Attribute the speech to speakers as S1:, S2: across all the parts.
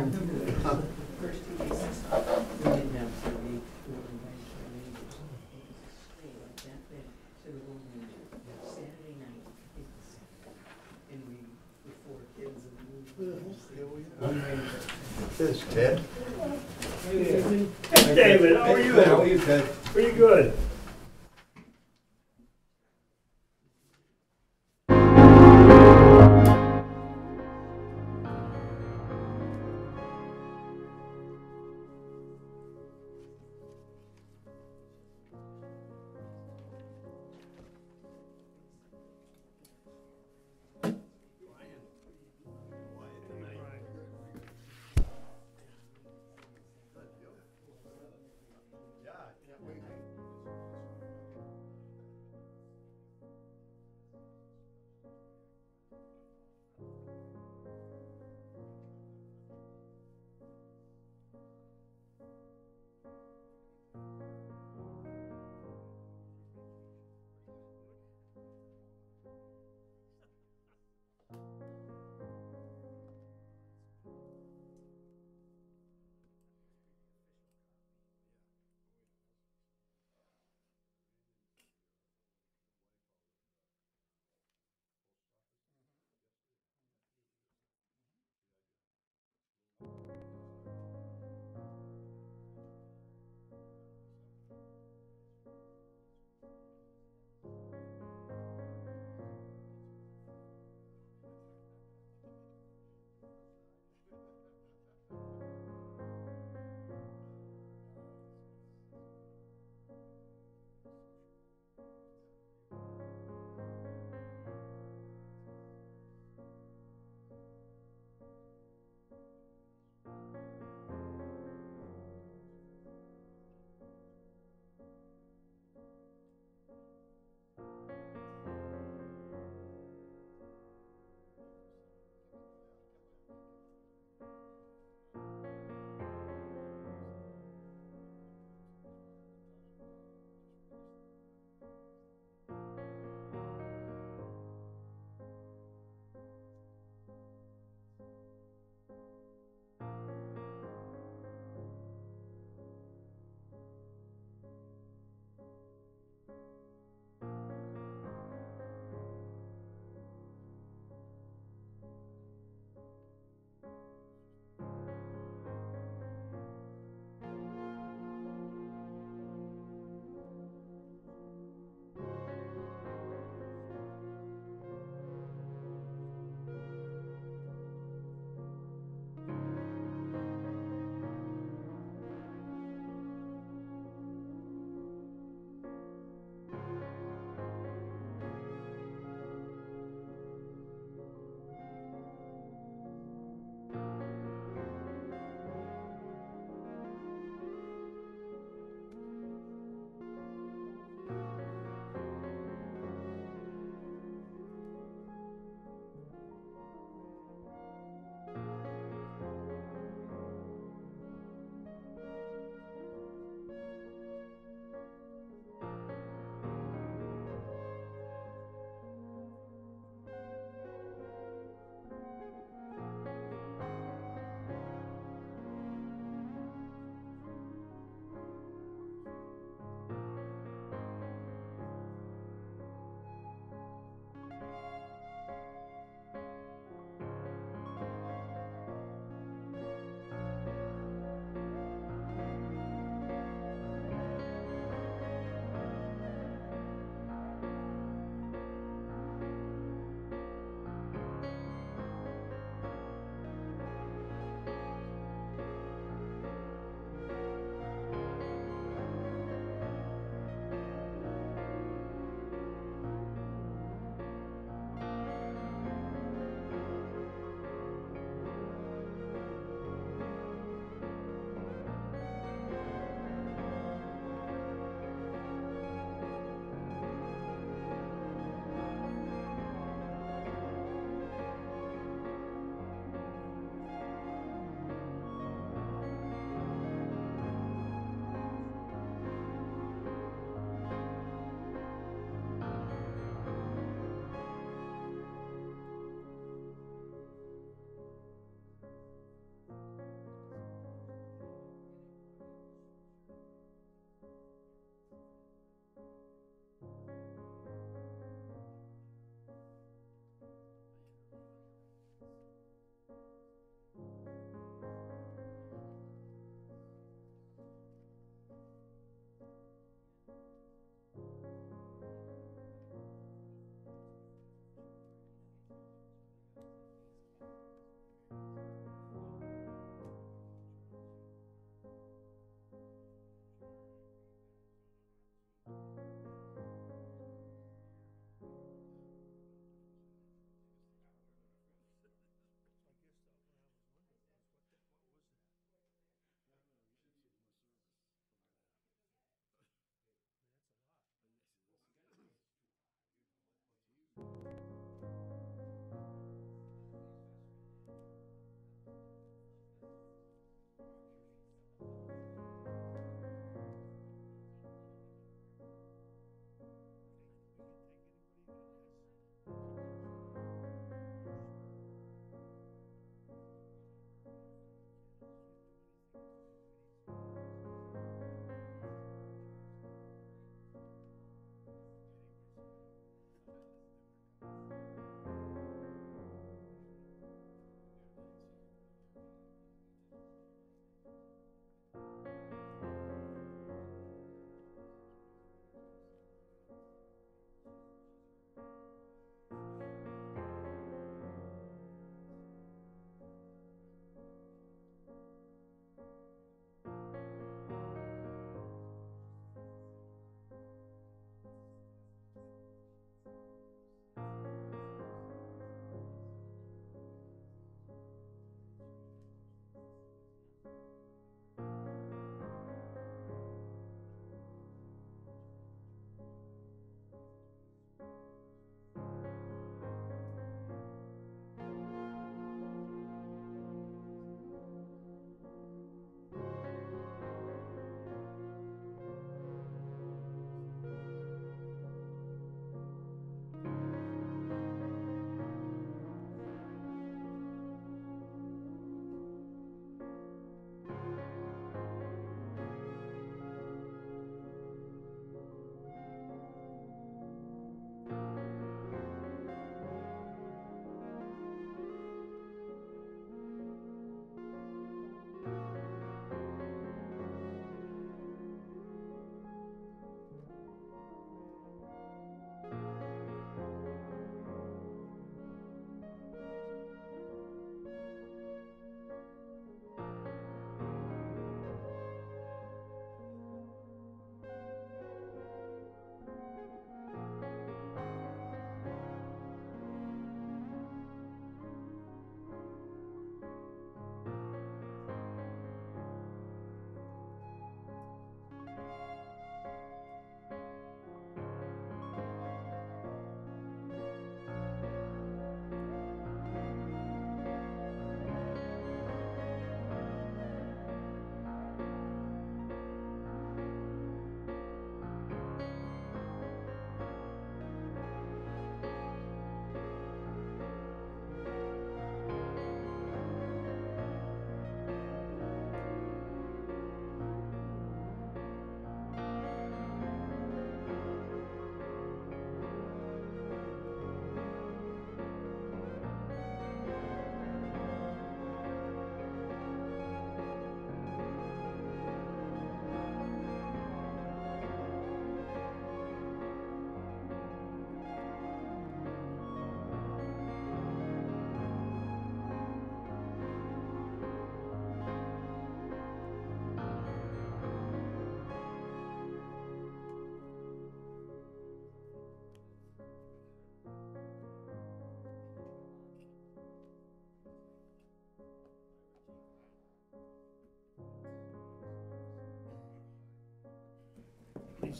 S1: First TV system, we didn't have TV, we were invited to our neighbors. It was a screen like that big, so we were going to Saturday night, it was Saturday, and we were 4 kids and
S2: This Ted.
S3: Hey David, how are you?
S2: How are you, Ted?
S3: Pretty good.
S2: Yeah,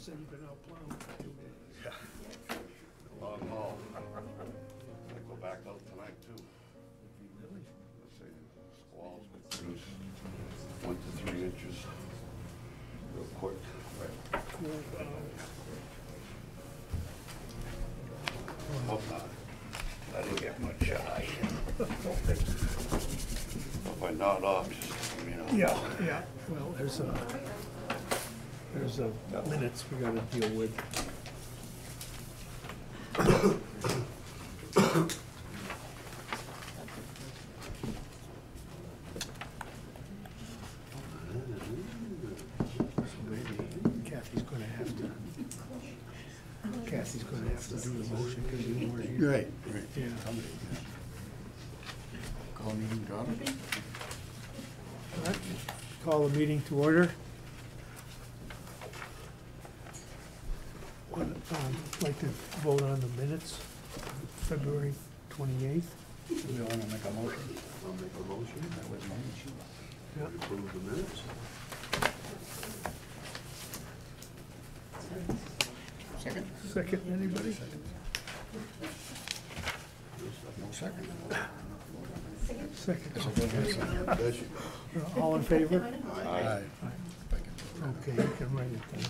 S2: said you've been out plowing for 2 days.
S3: Yeah. Long haul. I go back out tonight too.
S2: Really?
S3: Let's say squalls with these 1 to 3 inches. Real quick.
S2: Cool.
S3: Hope not. I didn't get much eye. If I nod off, just let me know.
S2: Yeah, yeah. Well, there's minutes we gotta deal with. Kathy's gonna have to do the motion because you weren't here.
S3: Right, right.
S2: Yeah.
S3: Call meeting to order.
S2: All right. Call the meeting to order. Would like to vote on the minutes, February 28th.
S4: Do we want to make a motion?
S3: I'll make a motion.
S4: That was my motion.
S2: Yeah.
S3: Approve the minutes.
S4: Second?
S2: Second, anybody?
S4: No second.
S2: Second.
S3: Bless you.
S2: All in favor?
S4: Aye.
S2: Okay, you can write it down.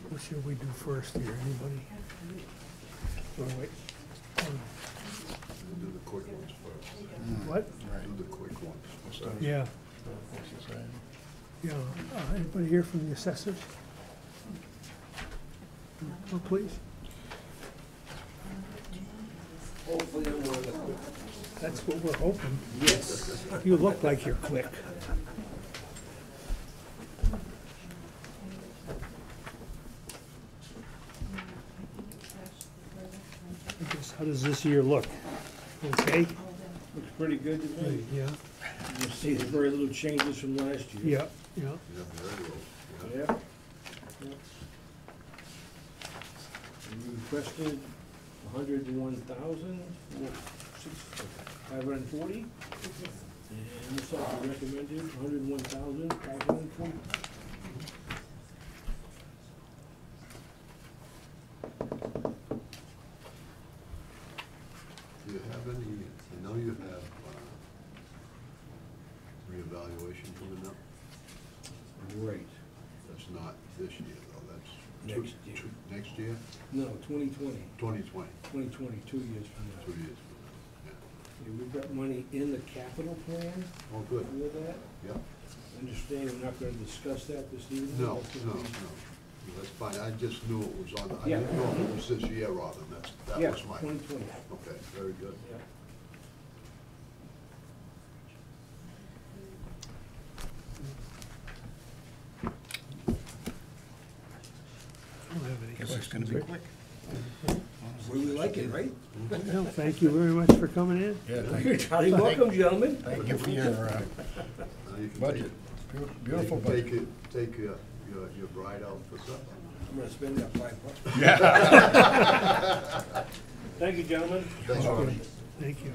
S2: What should we do first here, anybody? Or wait,
S3: We'll do the quick ones first.
S2: what?
S3: Do the quick ones.
S2: Yeah, yeah, anybody here from the assessors? Oh, please.
S5: Hopefully I'm one of the quick.
S2: That's what we're hoping.
S5: Yes.
S2: You look like you're quick. I guess, how does this year look? Okay?
S5: Looks pretty good to me.
S2: Yeah,
S5: You'll see there's very little changes from last year.
S2: yeah, yeah.
S3: Yeah, very well.
S5: Yeah. And you requested 101,540. And this also recommended 101,540.
S3: Do you have any, I know you have reevaluation coming up.
S5: Great.
S3: That's not this year though, that's
S5: Next year.
S3: Next year?
S5: No, 2020.
S3: 2020,
S5: 2020, 2 years from
S3: 2
S5: now.
S3: years from now.
S5: Yeah, we've got money in the capital plan
S3: Yeah. Oh, good.
S5: with that.
S3: Yeah.
S5: Understand we're not gonna discuss that this evening?
S3: No,
S5: That's
S3: no,
S5: gonna be-
S3: no. That's fine. I just knew it was on, I
S5: Yeah.
S3: didn't know if it was this year, Robin. That
S5: Yeah,
S3: was my,
S5: 2020.
S3: okay, very good.
S5: Yeah.
S2: I don't have any
S4: Guess it's
S2: questions.
S4: gonna be quick.
S5: We like it, right?
S2: Well, thank you very much for coming in.
S4: Yeah, thank you.
S5: Charlie, welcome, gentlemen.
S4: Thank you for your
S3: Now you can
S4: budget.
S3: take-
S4: Beautiful
S3: you can
S4: budget.
S3: Take your bride out for supper.
S5: I'm gonna spend that $5.
S4: Yeah.
S5: Thank you, gentlemen.
S3: Thanks, Robin.
S2: Thank you.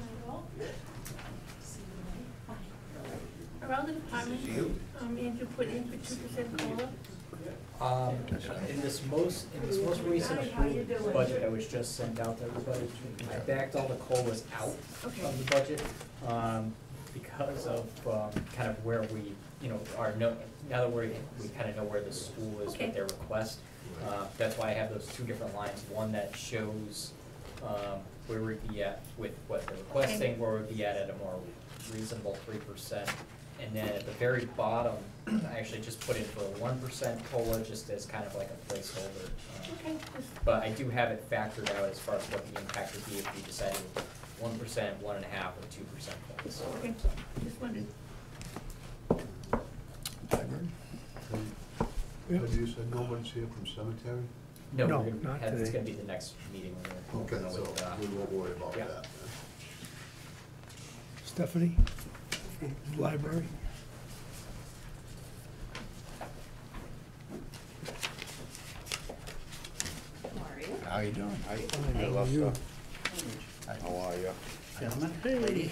S6: Around the department, Andrew put in for 2% COLA.
S7: In this most recent approved budget that was just sent out to everybody, I backed all the COLAs out of the budget, because of, kind of where we, now that we kind of know where the school is with their request. That's why I have those two different lines, one that shows, where we'd be at with what they're requesting, where we'd be at a more reasonable 3%. And then at the very bottom, I actually just put in for a 1% COLA, just as kind of like a placeholder.
S6: Okay.
S7: But I do have it factored out as far as what the impact would be if we decided 1%, 1.5%, or 2% COLAs.
S6: Okay, just wondered.
S3: Have you said no one's here from cemetery?
S7: No,
S2: No,
S7: we're gonna
S2: not
S7: have, it's
S2: today.
S7: gonna be the next meeting. When
S3: Okay,
S7: we're
S3: so
S7: with,
S3: we won't worry about
S7: yeah.
S3: that.
S2: Stephanie, from the library.
S4: How you doing?
S2: Fine, how are you?
S4: How are you?
S2: Hey.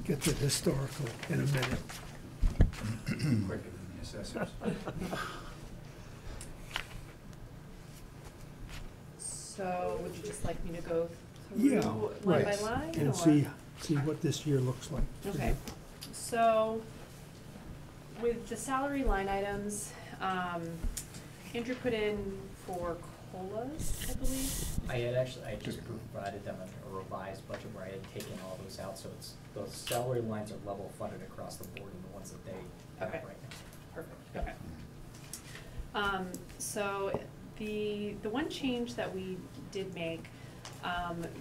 S2: Get to historical in a minute.
S8: quicker than the assessors.
S9: So would you just like me to go
S2: Yeah,
S9: through line by
S2: right.
S9: line?
S2: And
S9: or-
S2: see what this year looks like.
S9: Okay, so with the salary line items, Andrew put in for COLAs, I believe.
S7: I just provided them a revised budget where I had taken all those out, so it's, those salary lines are level funded across the board in the ones that they have
S9: Okay.
S7: right now.
S9: Perfect, okay. So the one change that we did make,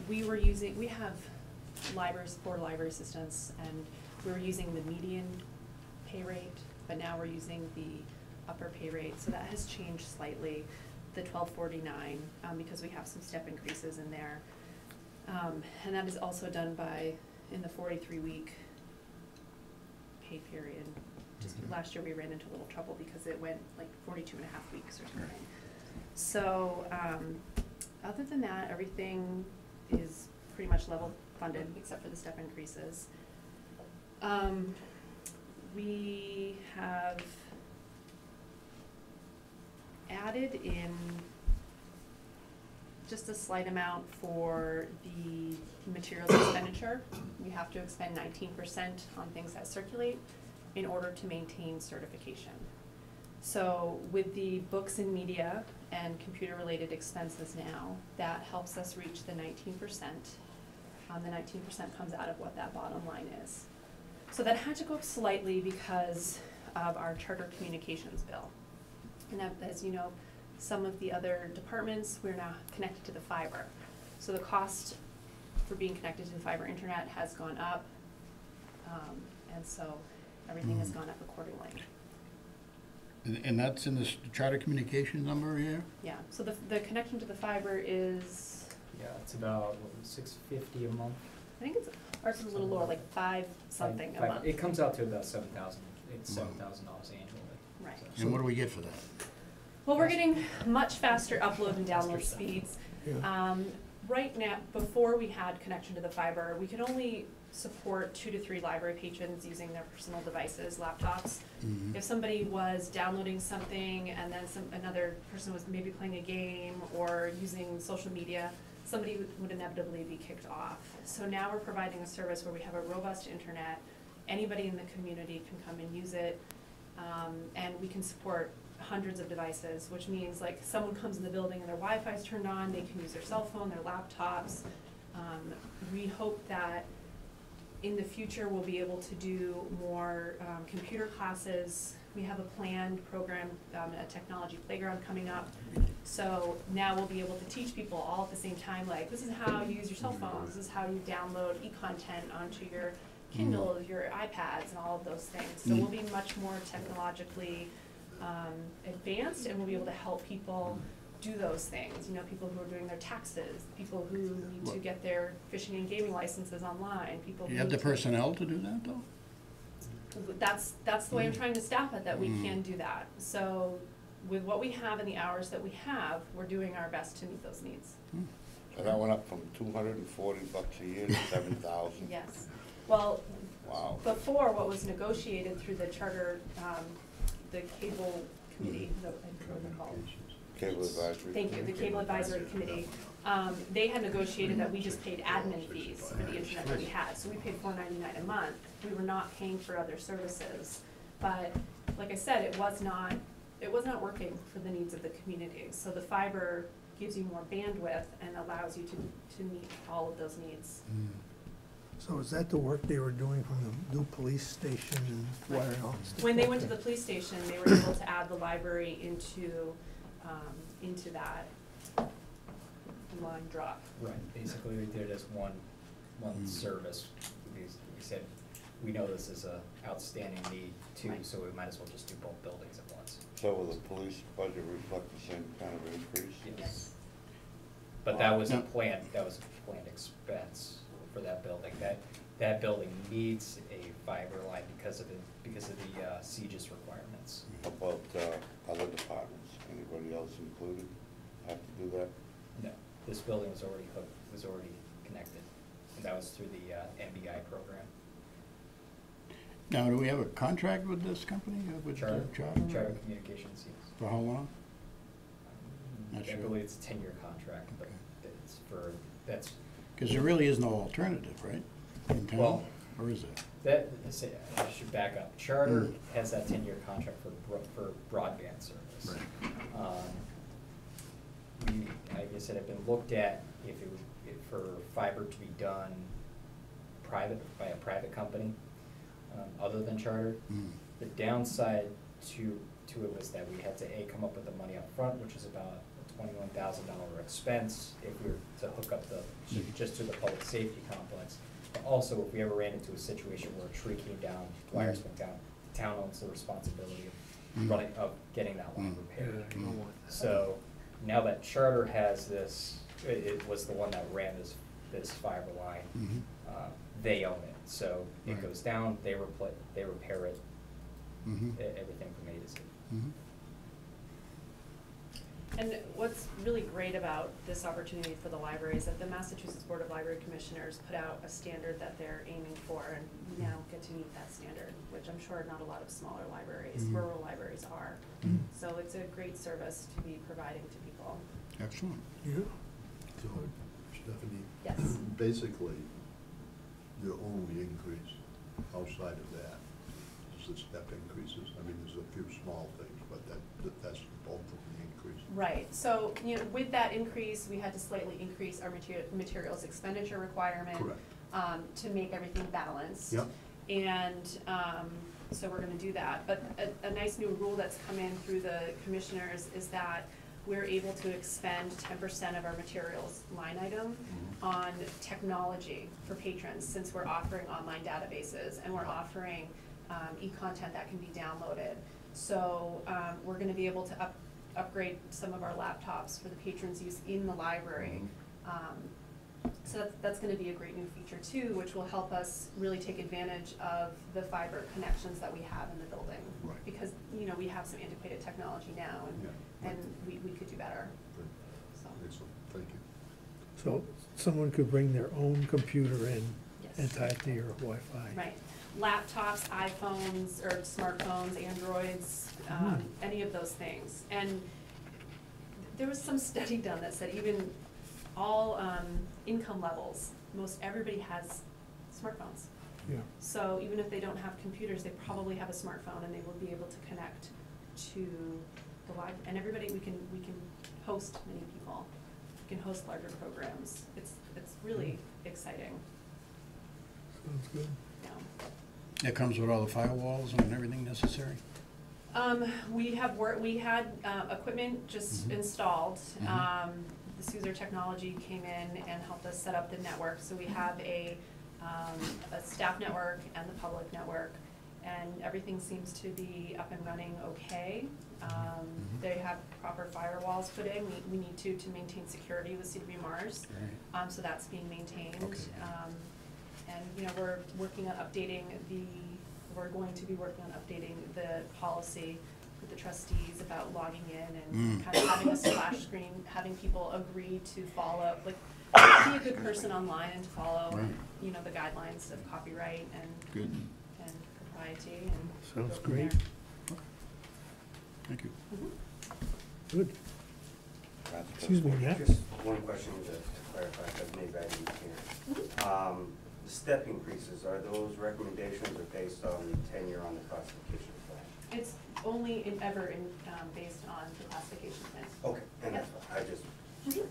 S9: we have libraries, 4 library assistants, and we were using the median pay rate, but now we're using the upper pay rate, so that has changed slightly, the $12.49, because we have some step increases in there. And that is also done in the 43-week pay period. Just last year we ran into a little trouble because it went like 42 and a half weeks or something. So, other than that, everything is pretty much level funded except for the step increases. We have added in just a slight amount for the materials expenditure. We have to expend 19% on things that circulate in order to maintain certification. So with the books and media and computer-related expenses now, that helps us reach the 19%. The 19% comes out of what that bottom line is. So that had to go up slightly because of our charter communications bill. And as you know, some of the other departments, we're now connected to the fiber. So the cost for being connected to the fiber internet has gone up, and so everything has gone up accordingly.
S4: And that's in the charter communication number here?
S9: Yeah, so the connection to the fiber is,
S7: Yeah, it's about, $650 a month?
S9: I think ours is a little lower, like 5 something a month.
S7: It comes out to about $7,000, it's $7,000 annually.
S9: Right.
S7: So-
S4: And what do we get for that?
S9: Well, we're getting much faster upload and download
S7: Faster
S9: speeds.
S2: Yeah.
S9: Right now, before we had connection to the fiber, we could only support 2 to 3 library patrons using their personal devices, laptops.
S4: Mhm.
S9: If somebody was downloading something and then another person was maybe playing a game or using social media, somebody would inevitably be kicked off. So now we're providing a service where we have a robust internet. Anybody in the community can come and use it, and we can support hundreds of devices, which means like someone comes in the building and their Wi-Fi is turned on, they can use their cell phone, their laptops. We hope that in the future we'll be able to do more computer classes. We have a planned program, a technology playground coming up. So now we'll be able to teach people all at the same time, like this is how you use your cell phones, this is how you download e-content onto your Kindle, your iPads, and all of those things. So we'll be much more technologically advanced, and we'll be able to help people do those things. You know, people who are doing their taxes, people who need to get their fishing and gaming licenses online, people
S4: Do
S9: who
S4: you have
S9: need
S4: the personnel to do that, though?
S9: That's the way I'm trying to staff it, that we can do that. So with what we have and the hours that we have, we're doing our best to meet those needs.
S3: So that went up from $240 a year to $7,000.
S9: Yes. Well,
S3: Wow.
S9: before, what was negotiated through the charter, the cable committee, what are they called?
S3: Cable advisory.
S9: Thank you, the Cable Advisory Committee. They had negotiated that we just paid admin fees for the internet that we had, so we paid $4.99 a month. We were not paying for other services. But, like I said, it was not working for the needs of the community. So the fiber gives you more bandwidth and allows you to meet all of those needs.
S2: So is that the work they were doing from the new police station and wiring all this stuff?
S9: When they went to the police station, they were able to add the library into that line drop.
S7: Right, basically we did it as one service. We said, we know this is a outstanding need too,
S9: Right.
S7: so we might as well just do both buildings at once.
S3: So will the police budget reflect the same kind of increase?
S9: Yes.
S7: But that was a
S4: No.
S7: planned expense for that building. That building needs a fiber line because of the CGIS requirements.
S3: How about other departments? Anybody else included have to do that?
S7: No, this building was already hooked, was already connected, and that was through the MBI program.
S4: Now, do we have a contract with this company, with
S7: Charter,
S4: Charter?
S7: Charter Communications, yes.
S4: For how long? Not
S7: I
S4: sure.
S7: believe it's a 10-year contract, but
S4: Okay.
S7: it's for, that's,
S4: Because there really is no alternative, right? In town,
S7: Well-
S4: or is it?
S7: I should back up. Charter has that 10-year contract for broadband service. Like I said, have been looked at for fiber to be done by a private company, other than Charter. The downside to it was that we had to, come up with the money up front, which is about a $21,000 expense if we were to hook up just to the public safety complex. But also, if we ever ran into a situation where a tree came down, wires went down, the town owns the responsibility of getting that line repaired. So now that Charter has this, it was the one that ran this fiber line, they own it. So it
S4: Right.
S7: goes down, they repair it, everything from A to Z.
S9: And what's really great about this opportunity for the library is that the Massachusetts Board of Library Commissioners put out a standard that they're aiming for, and we now get to meet that standard, which I'm sure not a lot of smaller libraries, rural libraries are. So it's a great service to be providing to people.
S4: Excellent.
S2: Yeah.
S3: So, Stephanie,
S9: Yes.
S3: basically, your only increase outside of that is the step increases. I mean, there's a few small things, but that's the bulk of the increase.
S9: Right, so, with that increase, we had to slightly increase our materials expenditure requirement.
S3: Correct.
S9: To make everything balanced.
S3: Yep.
S9: And, so we're gonna do that. But a nice new rule that's come in through the commissioners is that we're able to expend 10% of our materials line item on technology for patrons, since we're offering online databases and we're offering e-content that can be downloaded. So we're gonna be able to upgrade some of our laptops for the patrons' use in the library. So that's gonna be a great new feature too, which will help us really take advantage of the fiber connections that we have in the building.
S3: Right.
S9: Because, we have some antiquated technology now, and we could do better,
S3: Good.
S9: so.
S3: Excellent, thank you.
S2: So someone could bring their own computer in
S9: Yes.
S2: and tie it to your Wi-Fi.
S9: Right, laptops, iPhones, or smartphones, Androids, any of those things. And there was some study done that said even all income levels, most everybody has smartphones.
S2: Yeah.
S9: So even if they don't have computers, they probably have a smartphone and they will be able to connect to the library. And everybody, we can host many people, we can host larger programs. It's really exciting,
S2: Sounds good.
S9: yeah.
S4: That comes with all the firewalls and everything necessary?
S9: We had equipment just installed. The Suzer Technology came in and helped us set up the network. So we have a staff network and the public network, and everything seems to be up and running okay. They have proper firewalls put in. We need to maintain security with CW Mars. So that's being maintained.
S4: Okay.
S9: And, we're working on we're going to be working on updating the policy with the trustees about logging in and kind of having a splash screen, having people agree to follow, like, be a good person online and to follow,
S4: Right.
S9: the guidelines of copyright and
S4: Good,
S9: propriety and.
S2: Sounds
S9: go from
S2: great.
S9: there.
S4: thank you.
S2: Good. Excuse me, Matt?
S8: Just one question to clarify, because maybe I didn't hear. The step increases, are those recommendations or based on tenure on the classification plan?
S9: It's only based on the classification plan.
S8: Okay, and that's fine, I just,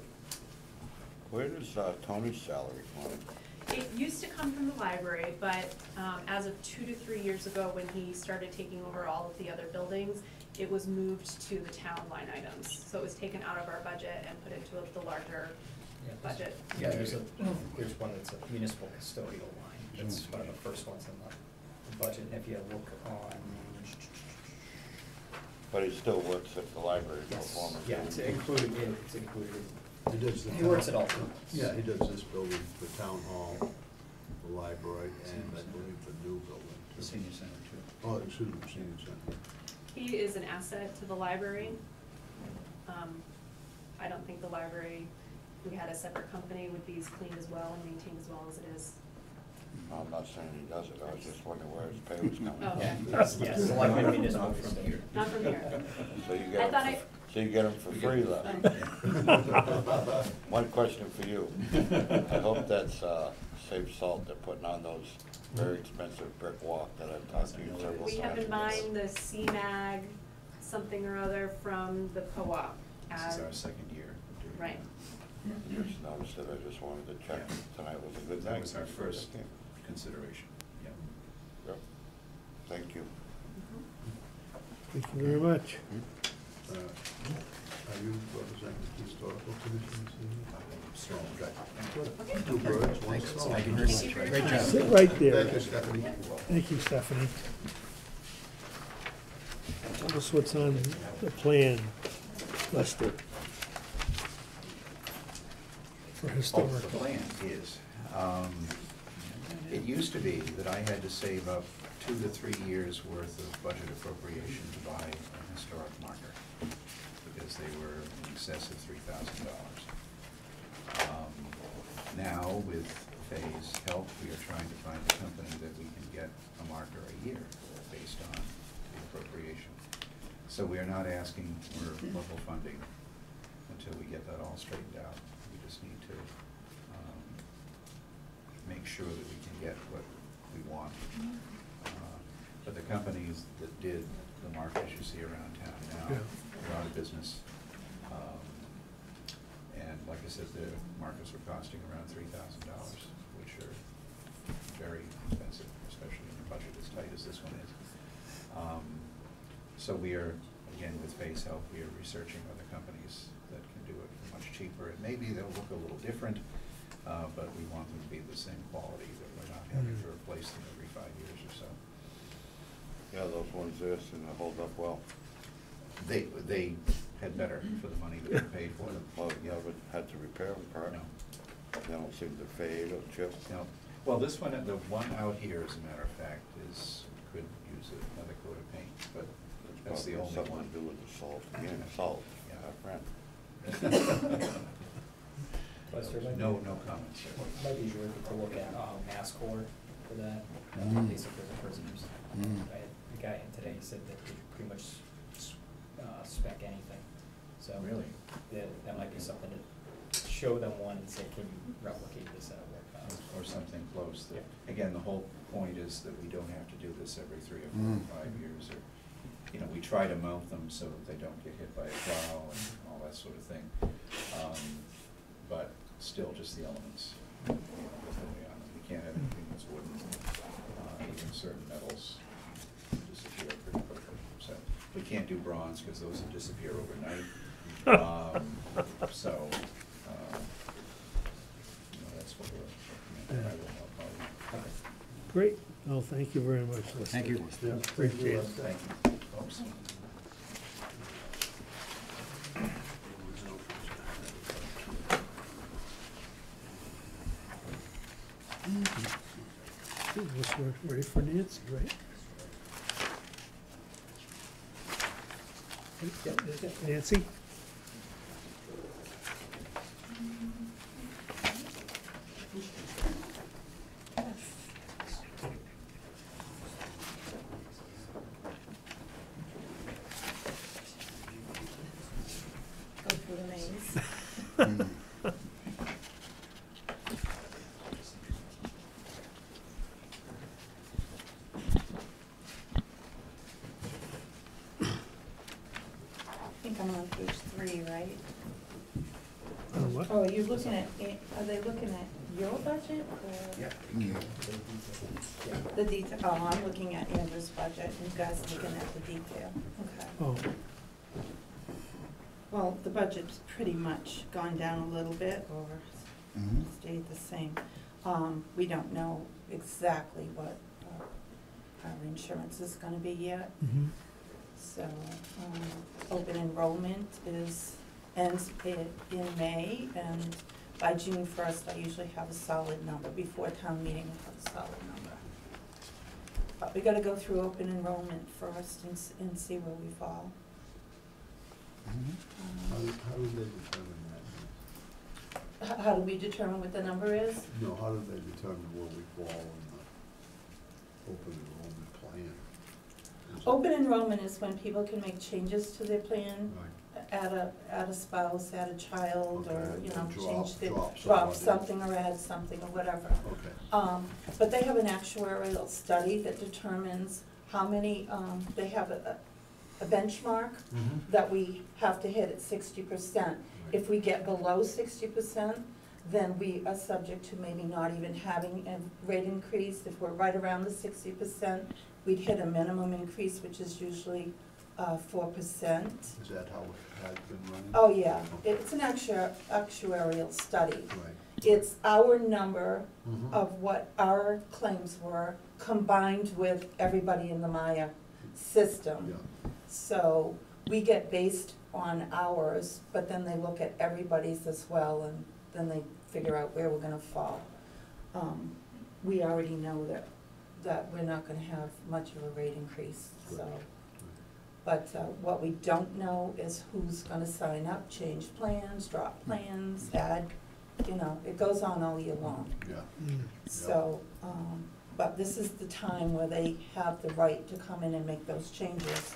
S3: Where does Tony's salary come in?
S9: It used to come from the library, but as of 2 to 3 years ago, when he started taking over all of the other buildings, it was moved to the town line items. So it was taken out of our budget and put into the larger budget.
S7: Yeah, there's one that's a municipal custodial line. That's one of the first ones in the budget. And if you look on.
S3: But he still works at the library
S7: Yes,
S3: performance.
S7: yeah, it's included.
S3: He does the
S7: He works
S3: town-
S7: at all times.
S3: Yeah, he does this building, the town hall, the library, and I believe the new building.
S4: The senior center too.
S3: Oh, excuse me, senior center.
S9: He is an asset to the library. I don't think the library, if we had a separate company, would be as clean as well and maintained as well as it is.
S10: I'm not saying he does it, I was just wondering where his pay was coming
S9: Oh,
S10: from.
S9: okay.
S7: Yes, selectmen municipal from here.
S9: Not from here.
S10: So you
S9: I
S10: get
S9: thought
S10: him, so you get him for free then? One question for you. I hope that's, safe salt they're putting on those very expensive brick walk that I've talked to you several times.
S9: We have been buying the CMAG something or other from the co-op.
S11: This is our second year doing that.
S9: Right.
S10: Just noticed it, I just wanted to check.
S11: Yeah.
S10: Tonight was a good
S11: That
S10: thing.
S11: was our first consideration, yeah.
S10: Yep. Thank you.
S2: Thank you very much.
S3: Are you representing the historical commission this evening?
S11: So,
S3: Okay. Two birds, one stone.
S11: thank you very much.
S4: Great job.
S2: Sit right there.
S3: Thank you, Stephanie.
S2: Thank you, Stephanie. Tell us what's on the plan, Lester, for
S11: The
S2: historical.
S11: plan is, it used to be that I had to save up 2 to 3 years' worth of budget appropriation to buy a historic marker, because they were in excess of $3,000. Now, with Faye's help, we are trying to find a company that we can get a marker a year based on the appropriation. So we are not asking for local funding until we get that all straightened out. We just need to make sure that we can get what we want. But the companies that did the markers you see around town now are out of business. And like I said, the markers are costing around $3,000, which are very expensive, especially in a budget as tight as this one is. So we are, again, with Faye's help, we are researching other companies that can do it for much cheaper. It may be they'll look a little different, but we want them to be the same quality, that we're not having to replace them every 5 years or so.
S10: Yeah, those ones there seem to hold up well.
S11: They had better for the money that we paid for them.
S10: Well, you haven't had to repair them, correct?
S11: No.
S10: They don't seem to fade or chip.
S11: No. Well, this one, the one out here, as a matter of fact, could use another coat of paint, but that's the only
S10: Something
S11: one.
S10: to do with the salt, again, salt,
S11: Yeah.
S10: our friend.
S7: Lester, might be-
S11: No comments.
S7: Might be worth it to look at, mass core for that, basic prisoners. I had a guy in today, he said that he could pretty much spec anything, so.
S11: Really?
S7: That might be something to show them one and say, can you replicate this at a workhouse?
S11: Or something close.
S7: Yeah.
S11: Again, the whole point is that we don't have to do this every 3 or 4 or 5 years, or, you know, we try to mount them so that they don't get hit by a plow and all that sort of thing. But still, just the elements, you know, that's the way on them. You can't have anything that's wooden, even certain metals disappear pretty quickly. So, we can't do bronze, because those will disappear overnight. So, you know, that's what we're looking at. I will help out.
S7: Okay.
S2: Great. Well, thank you very much, Lester.
S4: Thank you.
S2: Yeah, appreciate it.
S11: Thank you, folks.
S2: We're ready for Nancy, right? Nancy?
S6: Go through the maze. I think I'm on page 3, right?
S2: What?
S6: Oh, are you looking at, are they looking at your budget or?
S11: Yeah.
S6: The detail, oh, I'm looking at Andrew's budget, and you guys are looking at the detail, okay.
S2: Oh,
S6: Well, the budget's pretty much gone down a little bit, or
S4: Mhm.
S6: stayed the same. We don't know exactly what our insurance is gonna be yet,
S2: mhm.
S6: so, open enrollment ends in May, and by June 1st, I usually have a solid number. Before town meeting, I have a solid number. But we gotta go through open enrollment first and see where we fall.
S10: Mm-hmm.
S3: How
S6: Um,
S3: do they determine that?
S6: How do we determine what the number is?
S3: No, how do they determine where we fall in the open enrollment plan? Is it-
S6: Open enrollment is when people can make changes to their plan,
S3: Right.
S6: add a spouse, add a child, or,
S3: Okay,
S6: you know,
S3: and
S6: change the,
S3: drop
S6: drop
S3: somebody.
S6: something or add something or whatever.
S3: Okay.
S6: But they have an actuarial study that determines how many, they have a benchmark that we have to hit at 60%. If we get below 60%, then we are subject to maybe not even having a rate increase. If we're right around the 60%, we'd hit a minimum increase, which is usually 4%.
S3: Is that how it has been running?
S6: Oh, yeah, it's an actuarial study.
S3: Right.
S6: It's our number
S3: Mhm.
S6: of what our claims were combined with everybody in the Maya system.
S3: Yeah.
S6: So we get based on ours, but then they look at everybody's as well, and then they figure out where we're gonna fall. We already know that we're not gonna have much of a rate increase, so. But what we don't know is who's gonna sign up, change plans, drop plans, add, you know, it goes on all year long.
S3: Yeah.
S6: So, but this is the time where they have the right to come in and make those changes.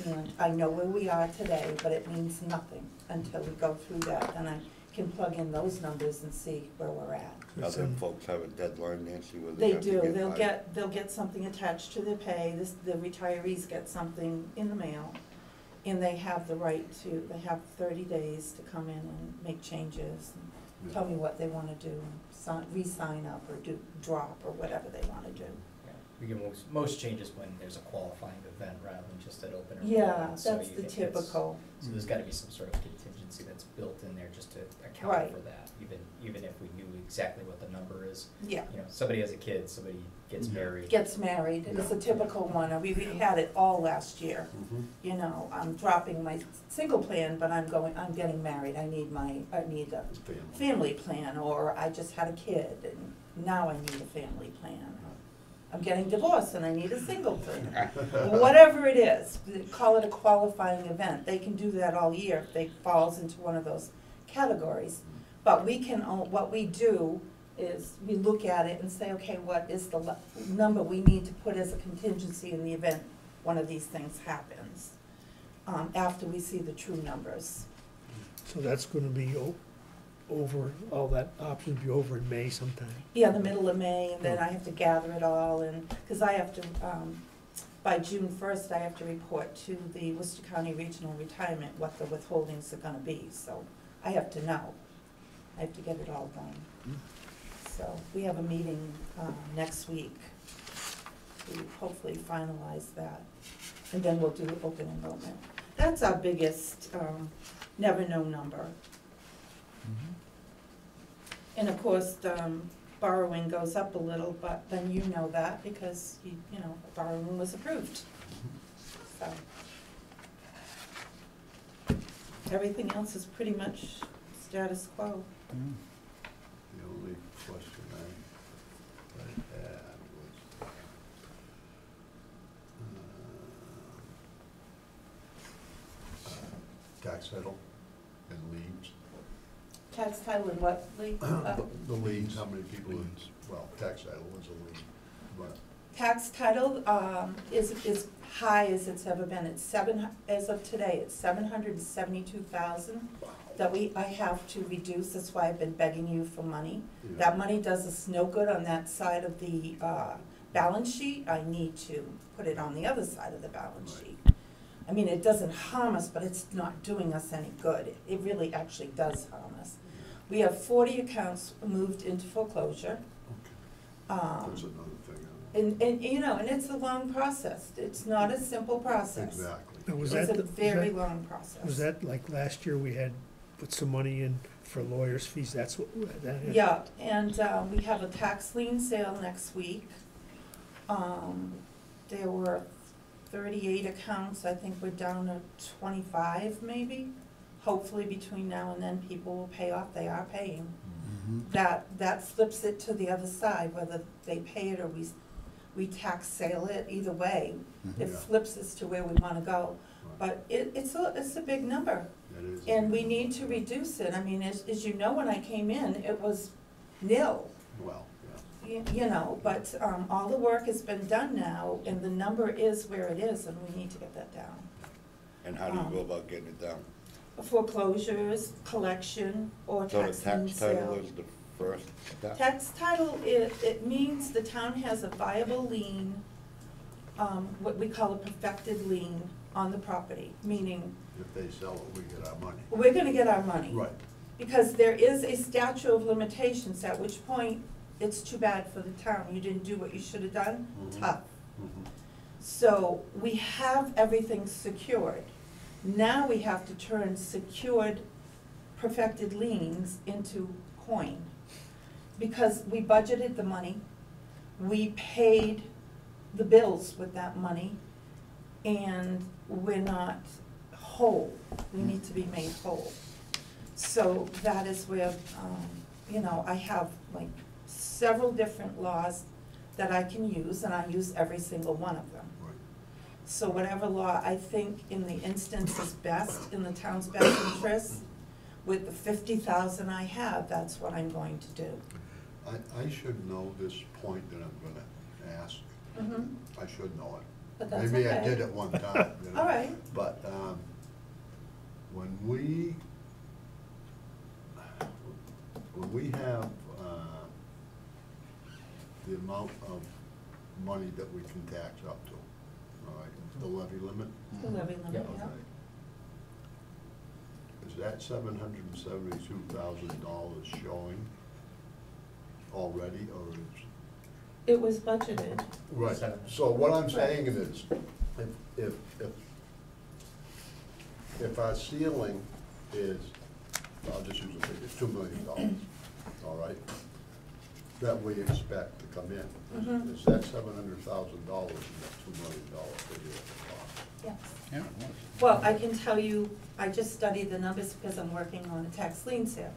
S6: And I know where we are today, but it means nothing until we go through that, and I can plug in those numbers and see where we're at.
S10: Now, them folks have a deadline, Nancy, where
S6: They
S10: have to
S6: do,
S10: by?
S6: they'll get something attached to their pay, the retirees get something in the mail, and they have the right to, they have 30 days to come in and make changes, and tell me what they wanna do, re-sign up, or drop, or whatever they wanna do.
S7: Yeah, we get most changes when there's a qualifying event rather than just an open
S6: Yeah,
S7: enrollment. So
S6: that's
S7: you
S6: the
S7: get-
S6: typical.
S7: So there's gotta be some sort of contingency that's built in there just to account
S6: Right.
S7: for that, even if we knew exactly what the number is.
S6: Yeah.
S7: You know, somebody has a kid, somebody gets married.
S6: Gets married, it's a typical one, we had it all last year.
S3: Mhm.
S6: You know, I'm dropping my single plan, but I'm getting married, I need a family plan, or I just had a kid, and now I need a family plan. I'm getting divorced and I need a single plan. Whatever it is, call it a qualifying event, they can do that all year if they falls into one of those categories. But what we do is we look at it and say, okay, what is the number we need to put as a contingency in the event one of these things happens, after we see the true numbers.
S2: So that's gonna be over, all that options be over in May sometime.
S6: Yeah, the middle of May, and then I have to gather it all, and, because I have to, by June 1st, I have to report to the Worcester County Regional Retirement what the withholdings are gonna be, so I have to know. I have to get it all done. So, we have a meeting, next week to hopefully finalize that, and then we'll do open enrollment. That's our biggest, never know number. And of course, borrowing goes up a little, but then you know that because, you know, borrowing was approved. So. Everything else is pretty much status quo.
S3: The only question I had was, tax title and liens.
S6: Tax title and what, Lee?
S3: The liens, how many people, well, tax title is a lien, but
S6: Tax title, is as high as it's ever been. It's as of today, it's 772,000 that I have to reduce. That's why I've been begging you for money.
S3: yeah.
S6: That money does us no good on that side of the, balance sheet. I need to put it on the other side of the balance
S3: Right.
S6: sheet. I mean, it doesn't harm us, but it's not doing us any good. It really actually does harm us. We have 40 accounts moved into foreclosure.
S3: Okay. That's another thing.
S6: And, you know, and it's a long process. It's not a simple process.
S3: Exactly.
S2: Now, was
S6: It's
S2: that
S6: a
S2: the-
S6: very long process.
S2: Was that like last year we had put some money in for lawyers' fees, that's what, that had?
S6: Yeah, and we have a tax lien sale next week. There were 38 accounts, I think we're down to 25 maybe. Hopefully between now and then, people will pay off, they are paying. That flips it to the other side, whether they pay it or we tax sale it, either way. It
S3: Yeah.
S6: flips us to where we wanna go.
S3: Right.
S6: But it's a big number.
S3: Yeah. It is.
S6: And we need to reduce it. I mean, as you know, when I came in, it was nil.
S3: Well, yeah.
S6: You know, but all the work has been done now, and the number is where it is, and we need to get that down.
S10: And how do you go about getting it down?
S6: Foreclosures, collection, or
S10: So the
S6: tax lien
S10: tax title
S6: sale.
S10: is the first step?
S6: Tax title, it means the town has a viable lien, what we call a perfected lien on the property, meaning
S3: If they sell it, we get our money.
S6: we're gonna get our money.
S3: Right.
S6: Because there is a statute of limitations, at which point it's too bad for the town. You didn't do what you should have done,
S3: Mhm.
S6: tough.
S3: Mhm.
S6: So we have everything secured. Now we have to turn secured perfected liens into coin. Because we budgeted the money, we paid the bills with that money, and we're not whole. We need to be made whole. So that is where, you know, I have like several different laws that I can use, and I use every single one of them.
S3: Right.
S6: So whatever law I think in the instance is best, in the town's best interest, with the 50,000 I have, that's what I'm going to do.
S3: I should know this point that I'm gonna ask.
S6: Mhm.
S3: I should know it.
S6: But that's
S3: Maybe I
S6: okay.
S3: did at one time, you know?
S6: All right.
S3: But, when we have, the amount of money that we can tax up to, all right, the levy limit,
S6: The levy limit,
S7: Yeah.
S6: yeah.
S3: is that $772,000 showing already, or is?
S6: It was budgeted.
S3: Right, so what I'm saying is, if our ceiling is, I'll just use a figure, $2 million, all right, that we expect to come in,
S6: Mhm.
S3: is that $700,000 in that $2 million figure at the top?
S6: Yes.
S4: Yeah, it was.
S6: Well, I can tell you, I just studied the numbers because I'm working on a tax lien sale.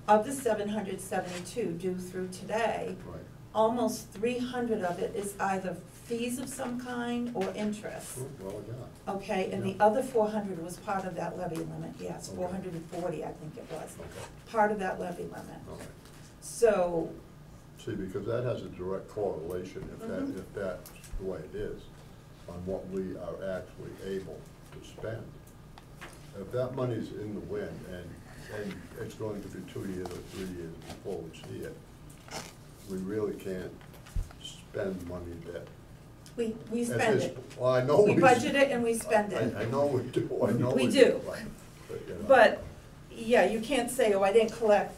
S6: Of the 772 due through today,
S3: Right.
S6: almost 300 of it is either fees of some kind or interest.
S3: Well, yeah,
S6: Okay, and the
S3: Yeah.
S6: other 400 was part of that levy limit, yes,
S3: Okay.
S6: 440, I think it was.
S3: okay,
S6: Part of that levy limit.
S3: okay.
S6: So,
S3: See, because that has a direct correlation, if
S6: Mhm.
S3: that's the way it is, on what we are actually able to spend. If that money's in the wind, and it's going to be 2 years or 3 years before we see it, we really can't spend money that.
S6: we
S3: at
S6: spend
S3: this-
S6: it.
S3: Well, I know
S6: We budget it and we spend it.
S3: I know we do, I know
S6: We
S3: we
S6: do.
S3: do. You know.
S6: But, yeah, you can't say, oh, I didn't collect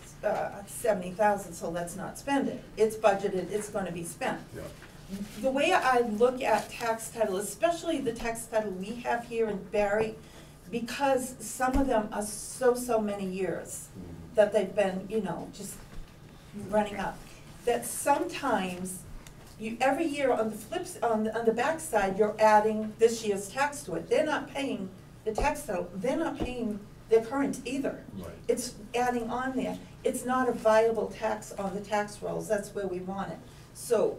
S6: 70,000, so let's not spend it. It's budgeted, it's gonna be spent.
S3: Yeah,
S6: The way I look at tax title, especially the tax title we have here in Barry, because some of them are so many years
S3: Mhm.
S6: that they've been, you know, just running up, that sometimes you, every year on the flips, on the backside, you're adding this year's tax to it. They're not paying the tax title, they're not paying their current either.
S3: right.
S6: It's adding on there. It's not a viable tax on the tax rolls, that's where we want it. So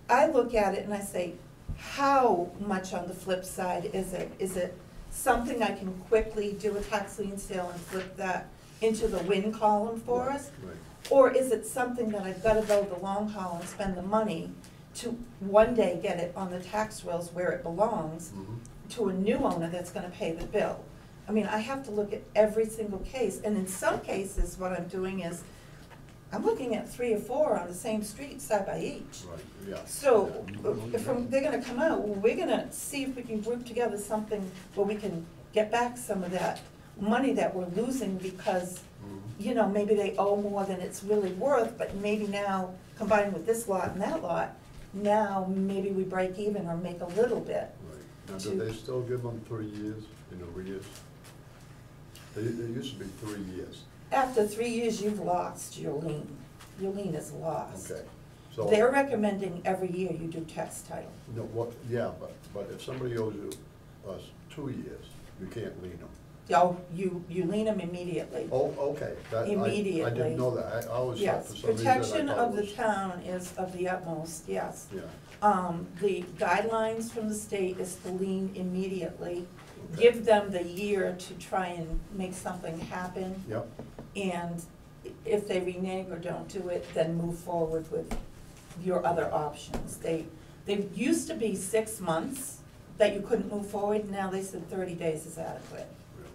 S6: I look at it and I say, how much on the flip side is it? Is it something I can quickly do a tax lien sale and flip that into the win column for
S3: Right,
S6: us?
S3: Right.
S6: Or is it something that I've gotta go the long haul and spend the money to one day get it on the tax rolls where it belongs,
S3: Mhm.
S6: to a new owner that's gonna pay the bill? I mean, I have to look at every single case, and in some cases, what I'm doing is, I'm looking at 3 or 4 on the same street, side by each.
S3: Right, yeah.
S6: So, if they're gonna come out, well, we're gonna see if we can group together something where we can get back some of that money that we're losing because,
S3: Mhm.
S6: you know, maybe they owe more than it's really worth, but maybe now, combined with this lot and that lot, now maybe we break even or make a little bit.
S3: Right. Now,
S6: to-
S3: do they still give them 3 years in arrears? They used to be 3 years.
S6: After 3 years, you've lost your lien. Your lien is lost.
S3: Okay. So.
S6: They're recommending every year you do tax title.
S3: No, what, yeah, but if somebody owes you, us 2 years, you can't lien them.
S6: Oh, you lien them immediately.
S3: Oh, okay. That- I
S6: Immediately.
S3: didn't know that. I always thought
S6: Yes,
S3: for some reason I
S6: protection
S3: thought
S6: of
S3: it
S6: the
S3: was-
S6: town is of the utmost, yes.
S3: Yeah,
S6: The guidelines from the state is to lien immediately. give them the year to try and make something happen.
S3: Yep,
S6: And if they renege or don't do it, then move forward with your other options. They used to be 6 months that you couldn't move forward, now they said 30 days is adequate.
S3: really,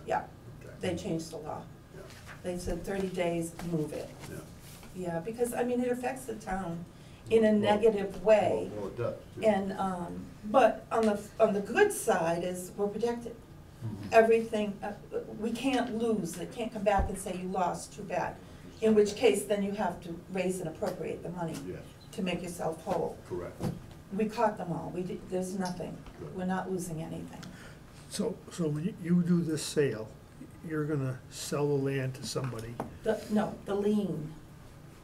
S6: Yeah,
S3: okay,
S6: they changed the law.
S3: yeah,
S6: They said 30 days, move it.
S3: yeah.
S6: Yeah, because, I mean, it affects the town in a
S3: Well,
S6: negative way.
S3: Well, it does. yeah.
S6: And, but on the good side is we're protected.
S3: Mm-hmm.
S6: Everything, we can't lose, it can't come back and say you lost, too bad. In which case, then you have to raise and appropriate the money
S3: Yes,
S6: to make yourself whole.
S3: correct.
S6: We caught them all, there's nothing,
S3: Good.
S6: we're not losing anything.
S2: So when you do this sale, you're gonna sell the land to somebody?
S6: No, the lien,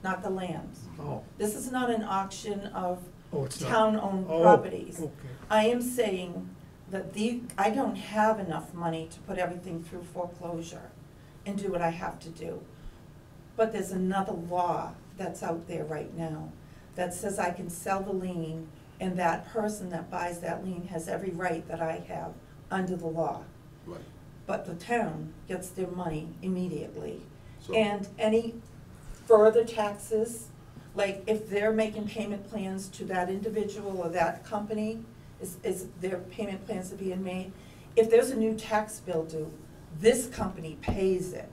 S6: not the land.
S2: Oh,
S6: This is not an auction of
S2: oh, it's not?
S6: town-owned
S2: Oh,
S6: properties.
S2: okay.
S6: I am saying that I don't have enough money to put everything through foreclosure and do what I have to do. But there's another law that's out there right now that says I can sell the lien, and that person that buys that lien has every right that I have under the law.
S3: Right.
S6: But the town gets their money immediately.
S3: So-
S6: And any further taxes, like if they're making payment plans to that individual or that company, is their payment plans are being made, if there's a new tax bill due, this company pays it.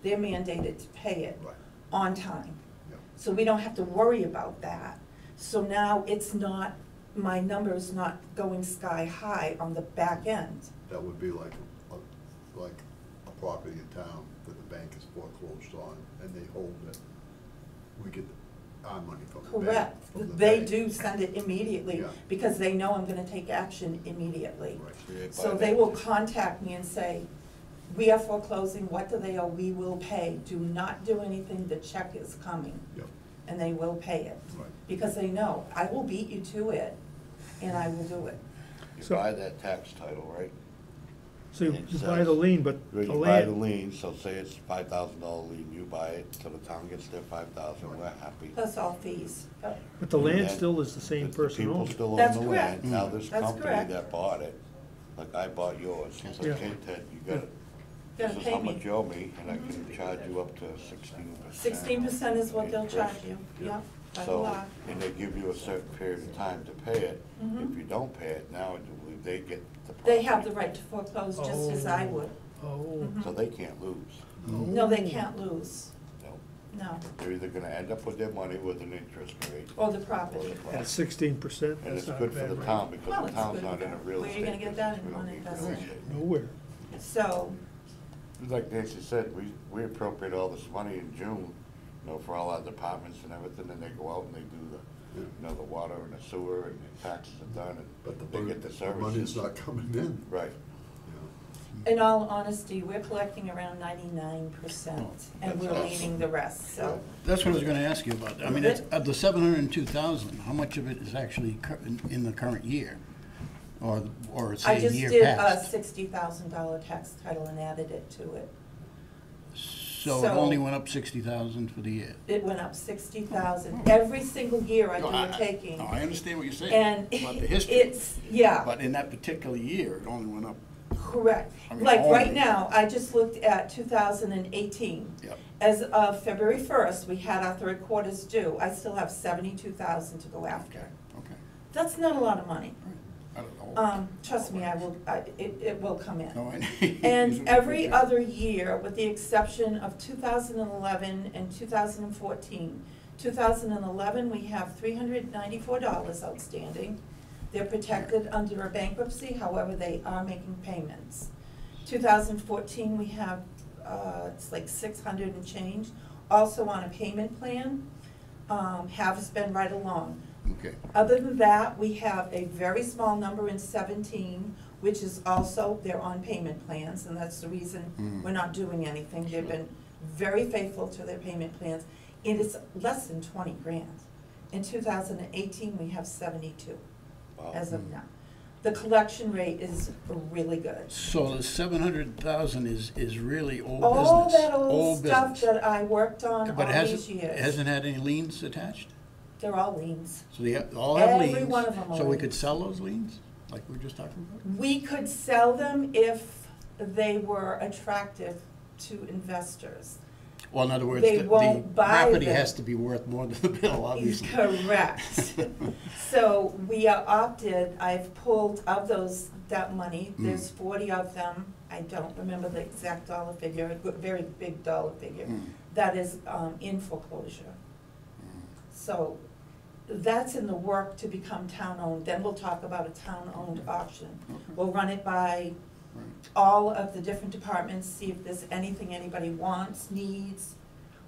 S6: They're mandated to pay it
S3: Right.
S6: on time.
S3: Yeah.
S6: So we don't have to worry about that. So now it's not, my number's not going sky high on the back end.
S3: That would be like a property in town that the bank is foreclosed on, and they hold it. We get our money from the bank.
S6: Correct.
S3: from the
S6: They
S3: bank.
S6: do send it immediately,
S3: Yeah.
S6: because they know I'm gonna take action immediately.
S3: Right.
S6: So they will contact me and say, we are foreclosing, what do they owe, we will pay. Do not do anything, the check is coming.
S3: Yep,
S6: And they will pay it.
S3: right.
S6: Because they know, I will beat you to it, and I will do it.
S10: You
S2: So-
S10: buy that tax title, right?
S2: So you
S10: It
S2: buy the
S10: says-
S2: lien, but the
S10: You buy the
S2: land,
S10: lien, so say it's $5,000 lien, you buy it, so the town gets their 5,000, we're happy.
S6: Plus all fees.
S2: but the land
S10: And
S2: still is the same person
S10: People
S2: owns it.
S10: still own
S6: That's
S10: the
S6: correct.
S10: land, now this
S6: That's
S10: company
S6: correct.
S10: that bought it, like I bought yours, it's
S2: Yeah.
S10: okay, Ted, you got it.
S6: Gotta
S10: This is
S6: pay
S10: how
S6: me.
S10: much you owe me, and I can charge you up to 16%.
S6: 16% is what they'll charge you,
S3: Yeah.
S6: yep, by the
S10: So,
S6: law.
S10: and they give you a certain period of time to pay it.
S6: Mhm.
S10: If you don't pay it, now they get the property.
S6: They have the right to foreclose just as I would.
S2: Oh,
S6: Mhm.
S10: So they can't lose.
S6: No, they can't lose,
S10: No,
S6: no,
S10: they're either gonna end up with their money with an interest rate.
S6: or the property.
S2: at 16%,
S10: And
S2: that's
S10: it's
S2: not
S10: good for
S2: bad,
S10: the
S2: right?
S10: town, because
S6: Well,
S10: the
S6: it's
S10: town's
S6: good
S10: not
S6: for
S10: in a
S6: them.
S10: real
S6: Where you
S10: estate
S6: gonna get
S10: business.
S6: that in
S10: We don't
S6: one
S10: need real
S6: investment?
S10: estate.
S2: Nowhere.
S6: So,
S10: Like Nancy said, we appropriate all this money in June, for all our departments and everything, and they go out and they do the, the water and the sewer, and the taxes are done,
S3: But
S10: and they get the
S3: the money's
S10: services.
S3: not coming in.
S10: Right.
S3: Yeah.
S6: in all honesty, we're collecting around 99%, and we're
S10: That's
S6: leaving the rest, so.
S4: That's what I was gonna ask you about. I mean, it's, of the 702,000, how much of it is actually in the current year? Or
S6: I
S4: say a
S6: just
S4: year
S6: did a
S4: past?
S6: $60,000 tax title and added it to it.
S4: So it
S6: so-
S4: only went up 60,000 for the year?
S6: It went up 60,000. Every single year I do
S4: No,
S6: a taking.
S4: No, I understand what you're saying,
S6: And
S4: about the history.
S6: it's, yeah,
S4: But in that particular year, it only went up.
S6: correct.
S4: I mean,
S6: Like right
S4: only.
S6: now, I just looked at 2018.
S4: Yep.
S6: As of February 1st, we had our third quarters due. I still have 72,000 to go after.
S4: Okay.
S6: That's not a lot of money.
S4: I don't know.
S6: Trust me, it will come in.
S4: No, I.
S6: And every other year, with the exception of 2011 and 2014. 2011, we have $394 outstanding. They're protected under a bankruptcy, however, they are making payments. 2014, we have, it's like 600 and change, also on a payment plan, has been right along.
S4: Okay.
S6: Other than that, we have a very small number in 17, which is also, they're on payment plans, and that's the reason we're not doing anything. They've been very faithful to their payment plans. It is less than 20 grand. In 2018, we have 72 as of now. The collection rate is really good.
S4: So the 700,000 is really old
S6: All
S4: business?
S6: that old stuff
S4: business.
S6: that I worked on
S4: But
S6: all
S4: it
S6: these years,
S4: hasn't had any liens attached?
S6: they're all liens.
S4: So they all have liens?
S6: Every one of them are
S4: So we
S6: liens.
S4: could sell those liens? like we were just talking about?
S6: We could sell them if they were attractive to investors.
S4: Well, in other words,
S6: They
S4: the
S6: won't buy
S4: property
S6: them.
S4: has to be worth more than the bill,
S6: Is
S4: obviously.
S6: correct. So we are opted, I've pulled of those, that money, there's 40 of them, I don't remember the exact dollar figure, a very big dollar figure, that is in foreclosure. So that's in the work to become town-owned, then we'll talk about a town-owned auction. We'll run it by all of the different departments, see if there's anything anybody wants, needs,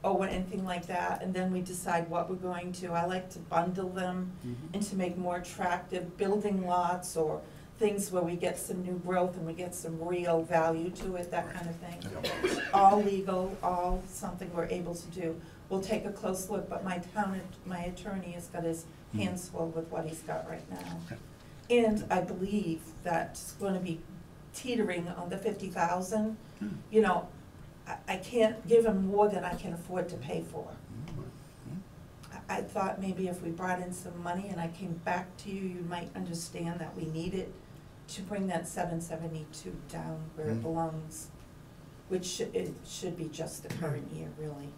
S6: or anything like that, and then we decide what we're going to. I like to bundle them and to make more attractive building lots or things where we get some new growth and we get some real value to it, that kind of thing. All legal, all something we're able to do. We'll take a close look, but my attorney has got his hands full with what he's got right now. And I believe that's gonna be teetering on the 50,000. You know, I can't give him more than I can afford to pay for. I thought maybe if we brought in some money and I came back to you, you might understand that we need it to bring that 772 down where it belongs, which it should be just the current year, really.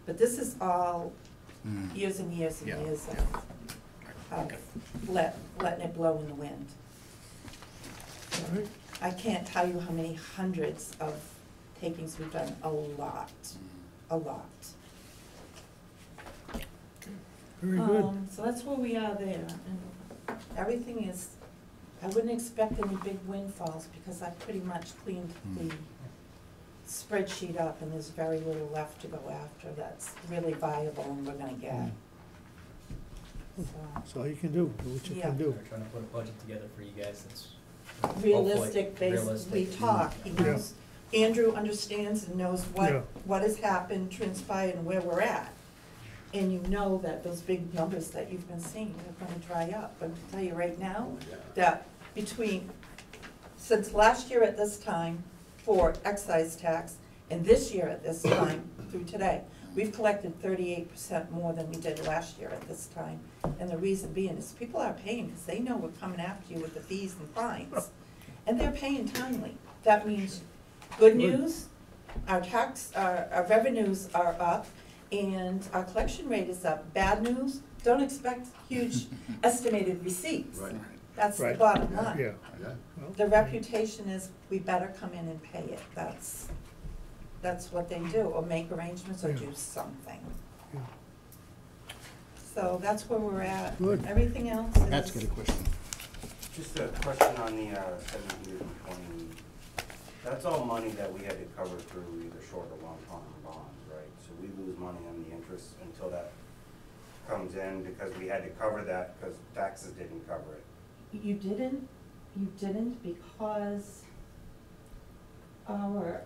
S6: But this is all years and years and years of letting it blow in the wind.
S2: All right.
S6: I can't tell you how many hundreds of takings we've done, a lot, a lot.
S2: Very good.
S6: So that's where we are there, and everything is, I wouldn't expect any big windfalls, because I pretty much cleaned the spreadsheet up, and there's very little left to go after that's really viable and we're gonna get.
S2: That's all you can do what you
S6: Yeah.
S2: can do.
S7: We're trying to put a budget together for you guys that's
S6: Realistic,
S7: hopefully
S6: basically,
S7: realistic.
S6: talk, he
S2: Yeah.
S6: knows, Andrew understands and knows
S2: Yeah.
S6: what has happened, transpired, and where we're at. And you know that those big numbers that you've been seeing are gonna dry up. But I tell you right now, that since last year at this time for excise tax, and this year at this time through today, we've collected 38% more than we did last year at this time. And the reason being is people are paying because they know we're coming after you with the fees and fines. And they're paying timely. That means good news, our revenues are up, and our collection rate is up. Bad news, don't expect huge estimated receipts.
S3: Right.
S6: That's the
S2: Right.
S6: bottom line.
S2: Yeah.
S3: Yeah.
S2: Well,
S6: The reputation is, we better come in and pay it. That's what they do, or make arrangements or
S2: Yeah.
S6: do something.
S2: Yeah.
S6: So that's where we're at.
S2: Good.
S6: Everything else is.
S4: That's a good question.
S8: Just a question on the 720, that's all money that we had to cover through either short or long-term bonds, right? So we lose money on the interest until that comes in because we had to cover that because taxes didn't cover it.
S6: You didn't because our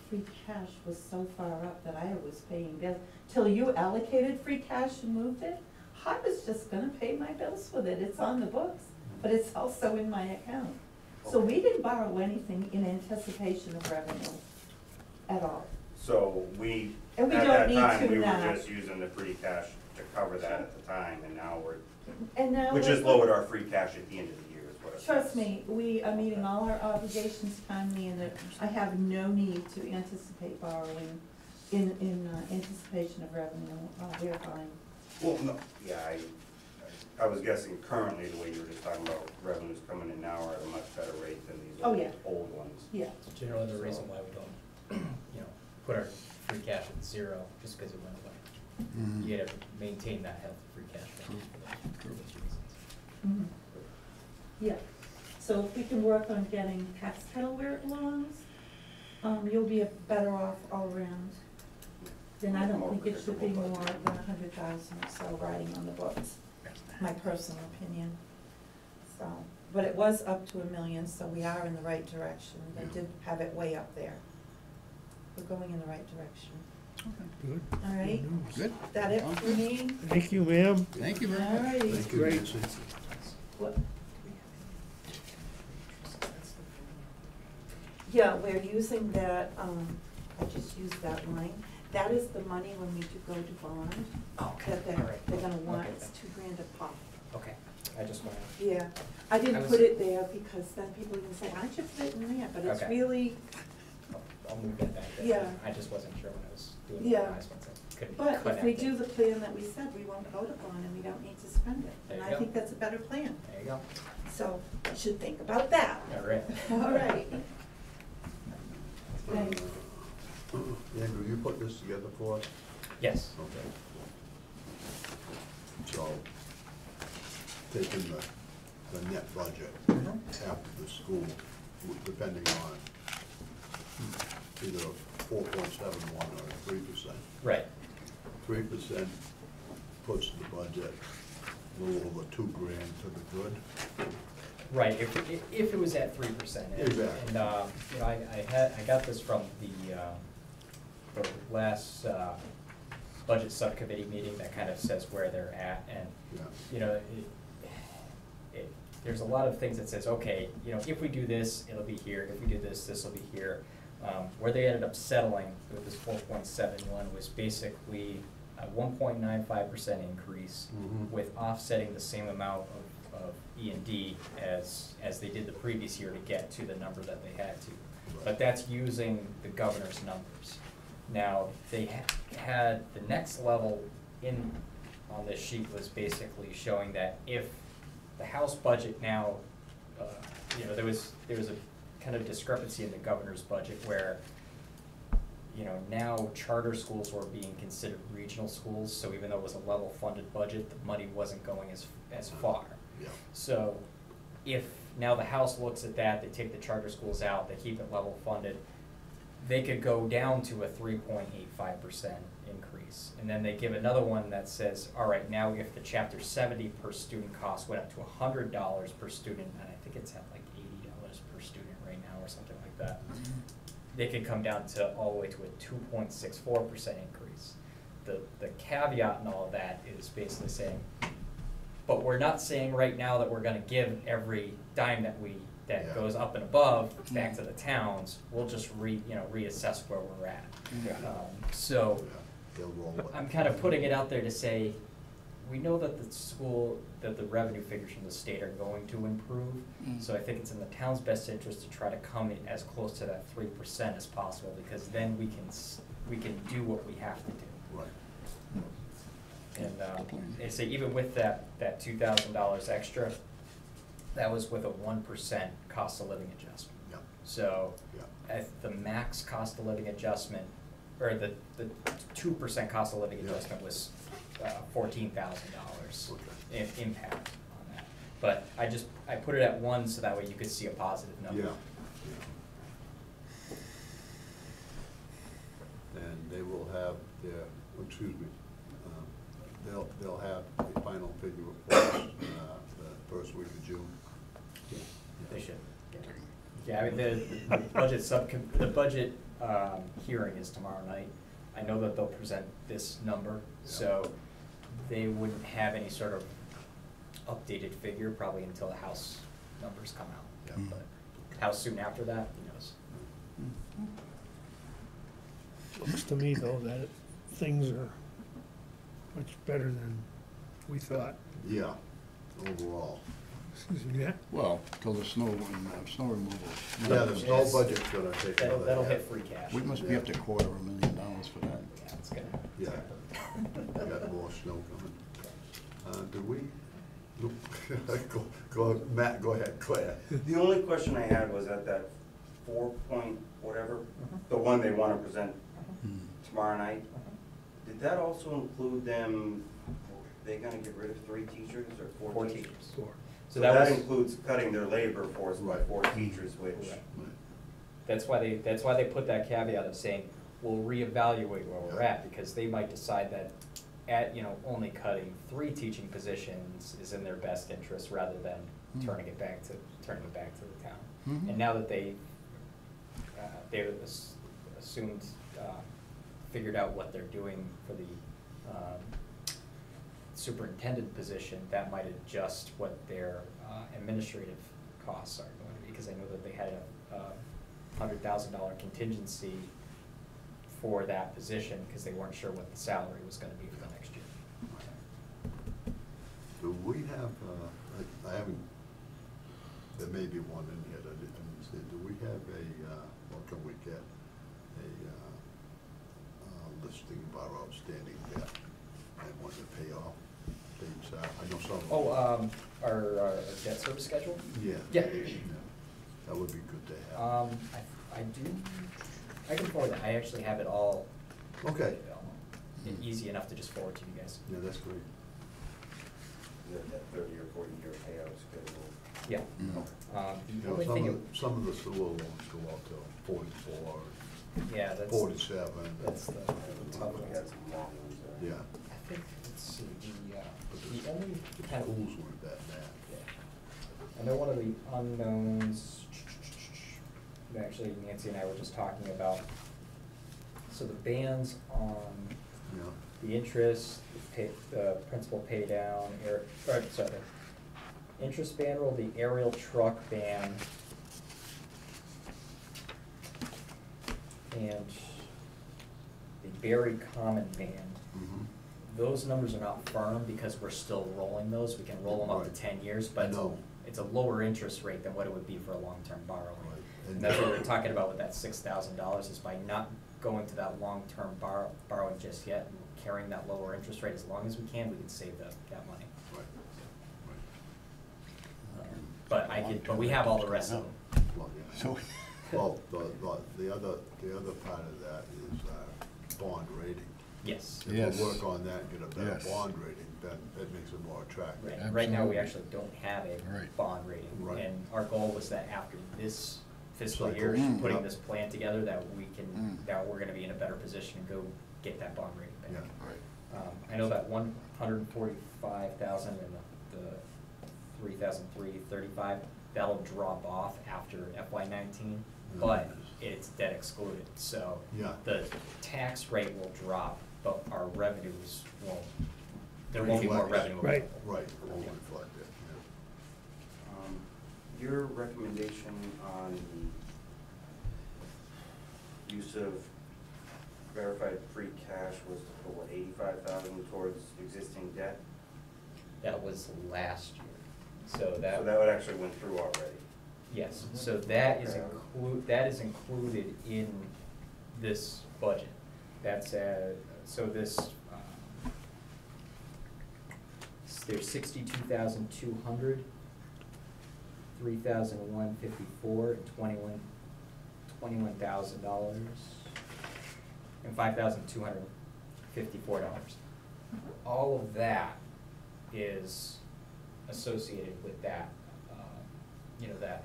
S6: free cash was so far up that I was paying bills. Till you allocated free cash and moved it, I was just gonna pay my bills with it. It's on the books, but it's also in my account. So we didn't borrow anything in anticipation of revenue at all.
S8: So we,
S6: And we
S8: at
S6: don't
S8: that
S6: need
S8: time,
S6: to
S8: we were
S6: now.
S8: just using the free cash to cover that at the time, and now
S6: And now.
S8: we just lowered our free cash at the end of the year is what it
S6: Trust
S8: says.
S6: me, we are meeting all our obligations timely, and I have no need to anticipate borrowing in anticipation of revenue. We're fine.
S8: Well, no, yeah, I was guessing currently, the way you were just talking about revenues coming in now are at a much better rate than these
S6: Oh, yeah.
S8: old ones.
S6: Yeah.
S7: It's generally the reason why we don't, put our free cash at zero, just because it went away. You gotta maintain that healthy free cash balance for those reasons.
S6: Mhm. Yeah, so if we can work on getting tax title where it belongs, you'll be better off all around. Then I don't think it should be more than 100,000 or so riding on the books, my personal opinion. So, but it was up to $1 million, so we are in the right direction. They did have it way up there. We're going in the right direction.
S2: Good.
S6: All right,
S4: Good.
S6: that it for me?
S2: Thank you, ma'am.
S4: Thank you very
S6: All
S4: much.
S6: right.
S3: Thank you,
S2: Great.
S3: Nancy.
S6: What? Yeah, we're using that, I just used that line. That is the money when we do go to bond.
S7: Okay,
S6: That
S7: all right.
S6: they're gonna want,
S7: Okay.
S6: it's $2,000 a pop.
S7: Okay. I just wanna,
S6: Yeah, I
S7: I
S6: didn't
S7: was-
S6: put it there because then people are gonna say, why don't you put it in there? But it's
S7: Okay.
S6: really,
S7: I'll move that back there.
S6: Yeah.
S7: I just wasn't sure when I was doing the
S6: Yeah.
S7: revised ones, I couldn't
S6: but if we
S7: connect
S6: do
S7: it.
S6: the plan that we said, we won't vote upon and we don't need to spend it.
S7: There
S6: And
S7: you
S6: I
S7: go.
S6: think that's a better plan.
S7: There you go.
S6: So you should think about that.
S7: All right.
S6: All right.
S3: Andrew, you put this together for us?
S7: Yes.
S3: Okay. So, taking the net budget after the school, depending on either 4.71 or 3%.
S7: Right.
S3: 3% puts the budget a little over $2,000 to the good.
S7: Right, if it was at 3%.
S3: Exactly.
S7: And, you know, I got this from the last, budget subcommittee meeting that kind of says where they're at, and,
S3: Yeah.
S7: you know, there's a lot of things that says, okay, you know, if we do this, it'll be here, if we do this, this'll be here. Where they ended up settling with this 4.71 was basically a 1.95% increase
S3: Mhm.
S7: with offsetting the same amount of E&D as they did the previous year to get to the number that they had to. But that's using the governor's numbers. Now, they had, the next level in, on this sheet was basically showing that if the House budget now, you know, there was a kind of discrepancy in the governor's budget where, you know, now charter schools were being considered regional schools, so even though it was a level funded budget, the money wasn't going as far.
S3: Yeah.
S7: So if now the House looks at that, they take the charter schools out, they keep it level funded, they could go down to a 3.85% increase. And then they give another one that says, all right, now if the chapter 70 per student cost went up to $100 per student, and I think it's at like $80 per student right now or something like that, they could come down to all the way to a 2.64% increase. The caveat in all of that is basically saying, but we're not saying right now that we're gonna give every dime that
S3: Yeah.
S7: goes up and above back to the towns. We'll just reassess where we're at. So
S3: Yeah, they'll roll it.
S7: I'm kind of putting it out there to say, we know that the revenue figures from the state are going to improve. So I think it's in the town's best interest to try to come in as close to that 3% as possible, because then we can do what we have to do.
S3: Right.
S7: And they say even with that $2,000 extra, that was with a 1% cost of living adjustment.
S3: Yeah.
S7: So
S3: Yeah.
S7: at the max cost of living adjustment, or the 2% cost of living
S3: Yeah.
S7: adjustment was $14,000
S3: Okay.
S7: in impact on that. But I put it at 1 so that way you could see a positive number.
S3: Yeah. And they will have their, they'll have the final figure for the first week of June.
S7: They should. Yeah, I mean, the budget hearing is tomorrow night. I know that they'll present this number, so they wouldn't have any sort of updated figure probably until the House numbers come out.
S3: Yeah.
S7: But how soon after that, who knows?
S2: Looks to me though that things are much better than we thought.
S3: Yeah, overall.
S2: Excuse me, yeah?
S4: Well, till the snow removal.
S3: Yeah, the snow budget's gonna take another.
S7: That'll
S3: hit.
S7: hit free cash.
S4: We must be up to $250,000 for that.
S7: Yeah, it's gonna.
S3: Yeah. We got more snow coming. Do we, go, Matt, go ahead, Claire.
S8: The only question I had was at that 4 point whatever, the one they wanna present tomorrow night. Did that also include them, they gonna get rid of 3 teachers or 4 teachers?
S7: So
S8: So that
S7: was-
S8: includes cutting their labor force by
S3: Right.
S8: 4 teachers, which,
S7: Right. That's why they put that caveat of saying, we'll reevaluate where we're at, because they might decide that only cutting 3 teaching positions is in their best interest rather than turning it back to the town. And now that they've assumed, figured out what they're doing for the superintendent position, that might adjust what their administrative costs are going to be, because I know that they had a $100,000 contingency for that position, because they weren't sure what the salary was gonna be for the next year.
S3: Do we have, I haven't, there may be one in here that I didn't see. Do we have a, or can we get a listing of our outstanding debt and when to pay off things? I know some.
S7: Our debt service schedule?
S3: Yeah.
S7: Yeah.
S3: That would be good to have.
S7: I can forward that, I actually have it all.
S3: Okay.
S7: Easy enough to just forward to you guys.
S3: Yeah, that's great.
S8: That 30 or 40-year payout schedule.
S7: Yeah.
S3: You
S7: The
S3: know,
S7: only thing,
S3: some of the sewer loans go out to 44,
S7: yeah, that's.
S3: 47.
S7: That's the tough
S8: We
S7: one.
S8: had some long ones there.
S3: Yeah,
S7: I think, let's see,
S3: but
S7: the only
S3: the
S7: kind of.
S3: schools weren't that bad.
S7: Yeah. I know one of the unknowns, actually Nancy and I were just talking about, so the bans on
S3: Yeah.
S7: the interest, the principal pay down, interest ban rule, the aerial truck ban, and the Berry Common ban.
S3: Mhm.
S7: Those numbers are not firm because we're still rolling those. We can roll them up to
S3: Right.
S7: 10 years,
S3: I
S7: but
S3: know.
S7: it's a lower interest rate than what it would be for a long-term borrowing.
S3: Right.
S7: And that's what we were talking about with that $6,000, is by not going to that long-term borrowing just yet, and carrying that lower interest rate as long as we can save that money.
S3: Right,
S7: But we have all the rest of them.
S3: right. Well, yeah.
S4: So,
S3: Well, the other part of that is bond rating.
S7: Yes.
S3: If
S4: Yes.
S3: we work on that and get a better
S4: Yes.
S3: bond rating, then it makes it more attractive.
S7: Right now, we
S4: Absolutely.
S7: actually don't have a
S4: Right.
S7: bond rating.
S3: Right.
S7: And our goal was that after this fiscal
S3: Cycle.
S7: year, putting
S3: Yep.
S7: this plan together, that we can,
S4: Mm.
S7: that we're gonna be in a better position to go get that bond rating back.
S3: Yeah.
S4: right.
S7: I know that 145,000 and the 3,335, that'll drop off after FY '19, but it's debt excluded, so
S3: Yeah.
S7: the tax rate will drop, but our revenues won't, there won't be more
S3: Reflects.
S7: revenue.
S2: Right.
S7: available.
S3: Right, it won't reflect it,
S8: Your recommendation on the use of verified free cash was to put, what, 85,000 towards existing debt?
S7: That was last year, so
S8: So
S7: that,
S8: that would actually went through already.
S7: yes, so that is
S8: Okay.
S7: that is included in this budget. That's, so this, there's 62,200, 3,154, and $21,000, and $5,254. All of that is associated with that, that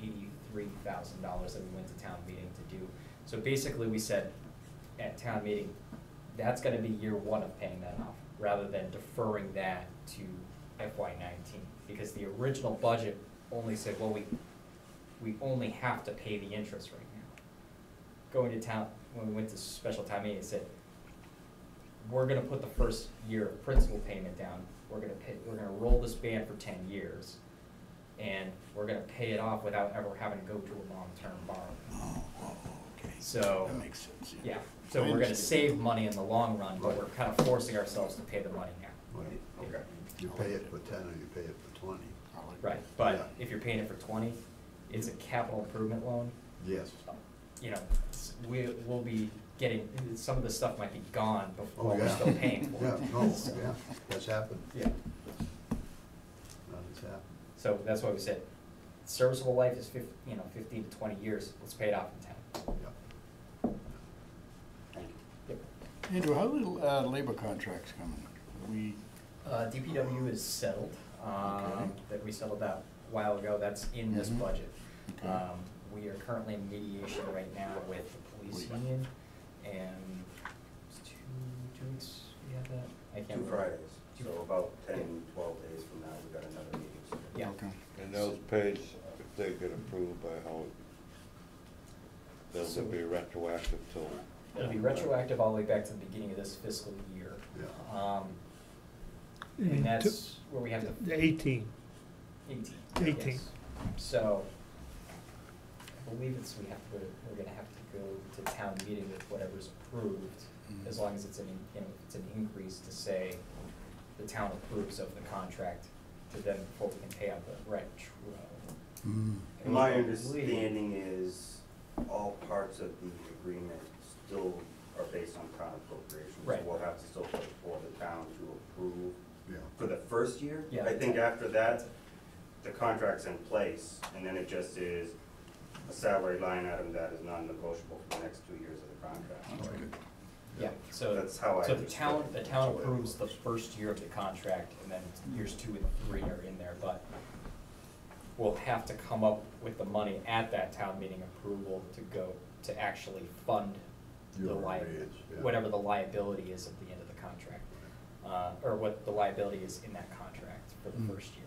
S7: $83,000 that we went to town meeting to do. So basically, we said at town meeting, that's gonna be year one of paying that off, rather than deferring that to FY '19. Because the original budget only said, well, we only have to pay the interest right now. Going to town, when we went to special town meeting, it said, we're gonna put the first year of principal payment down, we're gonna roll this ban for 10 years, and we're gonna pay it off without ever having to go to a long-term borrowing.
S4: Oh, okay.
S7: So,
S4: That makes sense.
S7: yeah, so we're gonna save money in the long run, but we're kind of forcing ourselves to pay the money now.
S3: yeah. Right.
S8: Okay.
S3: You pay it for 10 or you pay it for 20.
S4: I like
S7: Right,
S4: that.
S7: but
S3: Yeah.
S7: if you're paying it for 20, it's a capital improvement loan.
S3: Yes.
S7: We'll be getting, some of the stuff might be gone
S3: Oh,
S7: before we're
S3: yeah.
S7: still paying for it.
S3: Yeah, no,
S7: So,
S3: yeah, that's happened.
S7: Yeah,
S3: That's happened.
S7: so that's why we said, serviceable life is 15 to 20 years, let's pay it off in 10.
S3: Yeah.
S8: Thank you.
S7: Yep.
S4: Andrew, how are the labor contracts coming?
S7: DPW is settled,
S4: Okay.
S7: that we settled that a while ago, that's in this
S4: Mhm.
S7: budget.
S4: Okay.
S7: We are currently in mediation right now with the police
S4: Police.
S7: union, and it's two weeks, we have that? I can't
S8: 2
S7: remember.
S8: Fridays, so about 10, 12 days from now, we've got another meeting.
S7: Yeah.
S4: Okay.
S10: And those pays, if they get approved by how, they'll be retroactive till.
S7: It'll be retroactive all the way back to the beginning of this fiscal year.
S3: Yeah.
S7: And that's where we have to.
S2: The 18.
S7: 18.
S2: 18.
S7: Yes. So, I believe we're gonna have to go to town meeting with whatever's approved, as long as it's an increase to say the town approves of the contract to then, before we can pay out the retro.
S4: Mm.
S7: And
S8: My
S7: we
S8: understanding is all parts of the agreement still are based on town appropriations.
S7: Right.
S8: So we'll have to still put for the town to approve
S3: Yeah.
S8: for the first year.
S7: Yeah.
S8: I think after that, the contract's in place, and then it just is a salary line item that is non-negotiable for the next 2 years of the contract.
S4: That's good.
S7: Yeah, so,
S8: That's how I
S7: so
S8: understood it.
S7: the town approves the first year of the contract, and then years 2 and 3 are in there, but we'll have to come up with the money at that town meeting approval to go, to actually fund the
S3: Your
S7: liability,
S3: arrears, yeah.
S7: whatever the liability is at the end of the contract. Or what the liability is in that contract for the first year.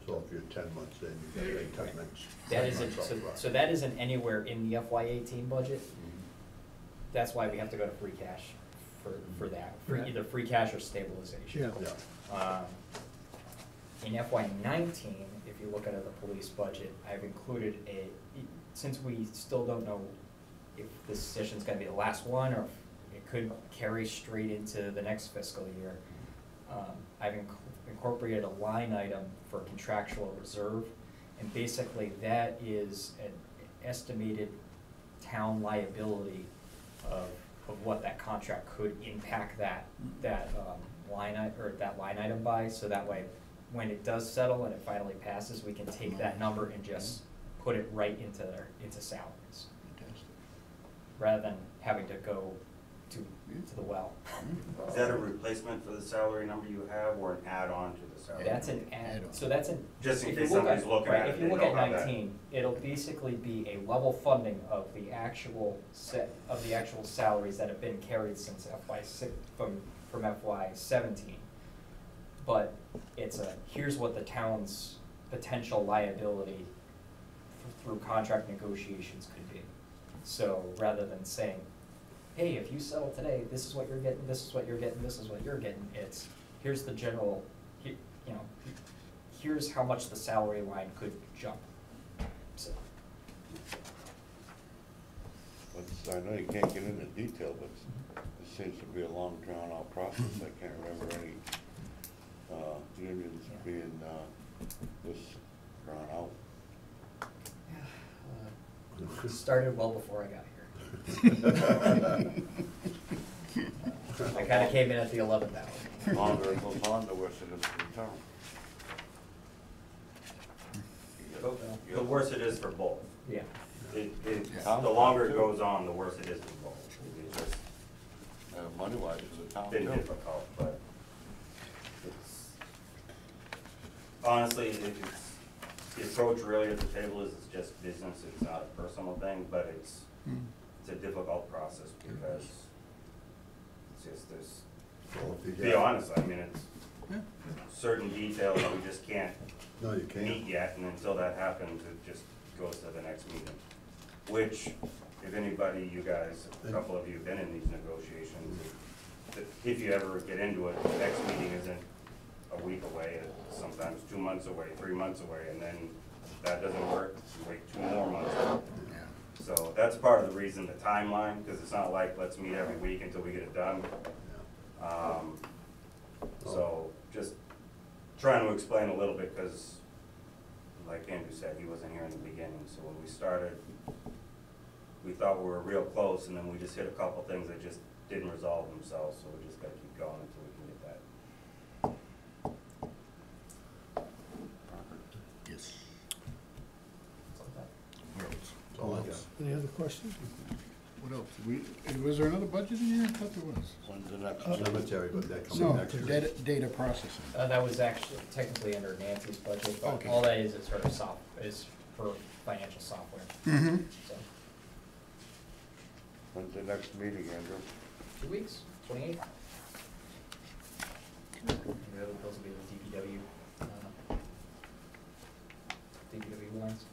S3: So if you're 10 months in, you gotta pay 10 months.
S7: That
S3: 10
S7: isn't,
S3: months
S7: so,
S3: upfront.
S7: so that isn't anywhere in the FY18 budget.
S3: Mhm.
S7: That's why we have to go to free cash for that, for
S2: Right.
S7: either free cash or stabilization.
S2: Yeah.
S3: Yeah.
S7: In FY19, if you look at the police budget, I've included since we still don't know if this session's gonna be the last one, or if it could carry straight into the next fiscal year, I've incorporated a line item for contractual reserve, and basically that is an estimated town liability of what that contract could impact that line item by, so that way, when it does settle and it finally passes, we can take that number and just put it right into salaries,
S4: Fantastic.
S7: rather than having to go to the well.
S8: Is that a replacement for the salary number you have, or an add-on to the salary?
S7: That's an add, so that's an.
S8: Just in
S7: if
S8: case
S7: you look
S8: somebody's looking at it,
S7: If you
S8: they
S7: look
S8: know
S7: at
S8: how that-
S7: 19, it'll basically be a level funding of the actual salaries that have been carried since from FY17. But it's here's what the town's potential liability through contract negotiations could be. So rather than saying, hey, if you settle today, this is what you're getting, this is what you're getting, this is what you're getting, it's, here's the general, here's how much the salary line could jump, so.
S10: I know you can't get into detail, but it seems to be a long drawn out process. I can't remember any unions being this drawn out.
S7: It started well before I got here. I kinda came in at the 11th hour.
S10: The longer it goes on, the worse it is for the town.
S8: The worse it is for both.
S7: Yeah.
S8: The longer it goes on, the worse it is for both. It's just
S10: Money-wise, for the town
S8: been
S10: too.
S8: difficult, but it's, honestly, the approach really at the table is it's just business, it's not a personal thing, but it's a difficult process because it's just,
S3: Well, if you
S8: be
S3: got-
S8: honest, I mean, it's certain details that we just can't
S3: No, you
S8: meet
S3: can't.
S8: yet, and until that happens, it just goes to the next meeting. Which, if anybody, you guys, a couple of you have been in these negotiations, if you ever get into it, the next meeting isn't a week away, it's sometimes 2 months away, 3 months away, and then if that doesn't work, you wait 2 more months. So that's part of the reason, the timeline, because it's not like, let's meet every week until we get it done. So just trying to explain a little bit, because like Andrew said, he wasn't here in the beginning, so when we started, we thought we were real close, and then we just hit a couple things that just didn't resolve themselves, so we just gotta keep going until we can get that.
S4: Yes.
S3: That's all I got.
S2: Any other questions?
S4: What else? Was there another budget in here? I thought there was.
S10: When's the next?
S3: Cemetery, but that comes
S4: No,
S3: next year.
S4: data processing.
S7: That was actually technically under Nancy's budget, but
S4: Okay.
S7: all that is her is for financial software,
S4: Mm-hmm.
S7: so.
S10: When's the next meeting, Andrew?
S7: 2 weeks, 28th. Those will be the DPW warrants.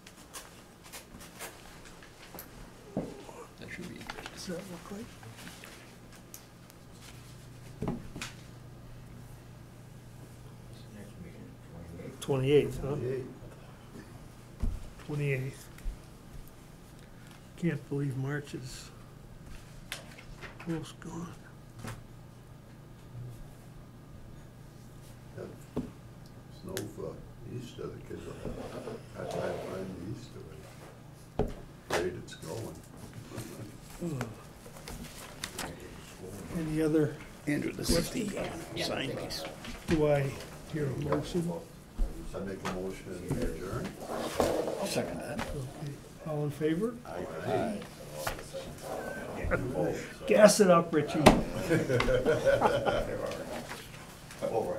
S4: That should be interesting.
S2: Does that look like?
S7: Next meeting,
S2: 28th, huh?
S3: 28.
S2: 28th. Can't believe March is almost gone.
S3: Yep. Easter, the kids will have, that's how I find the Easter. Great, it's going.
S2: Any other,
S4: Andrew, this is the sign piece.
S2: do I hear a motion?
S3: So I make a motion and adjourn?
S4: I'll second that.
S2: Okay, all in favor?
S3: Aye.
S2: Gas it up, Richie.
S10: Over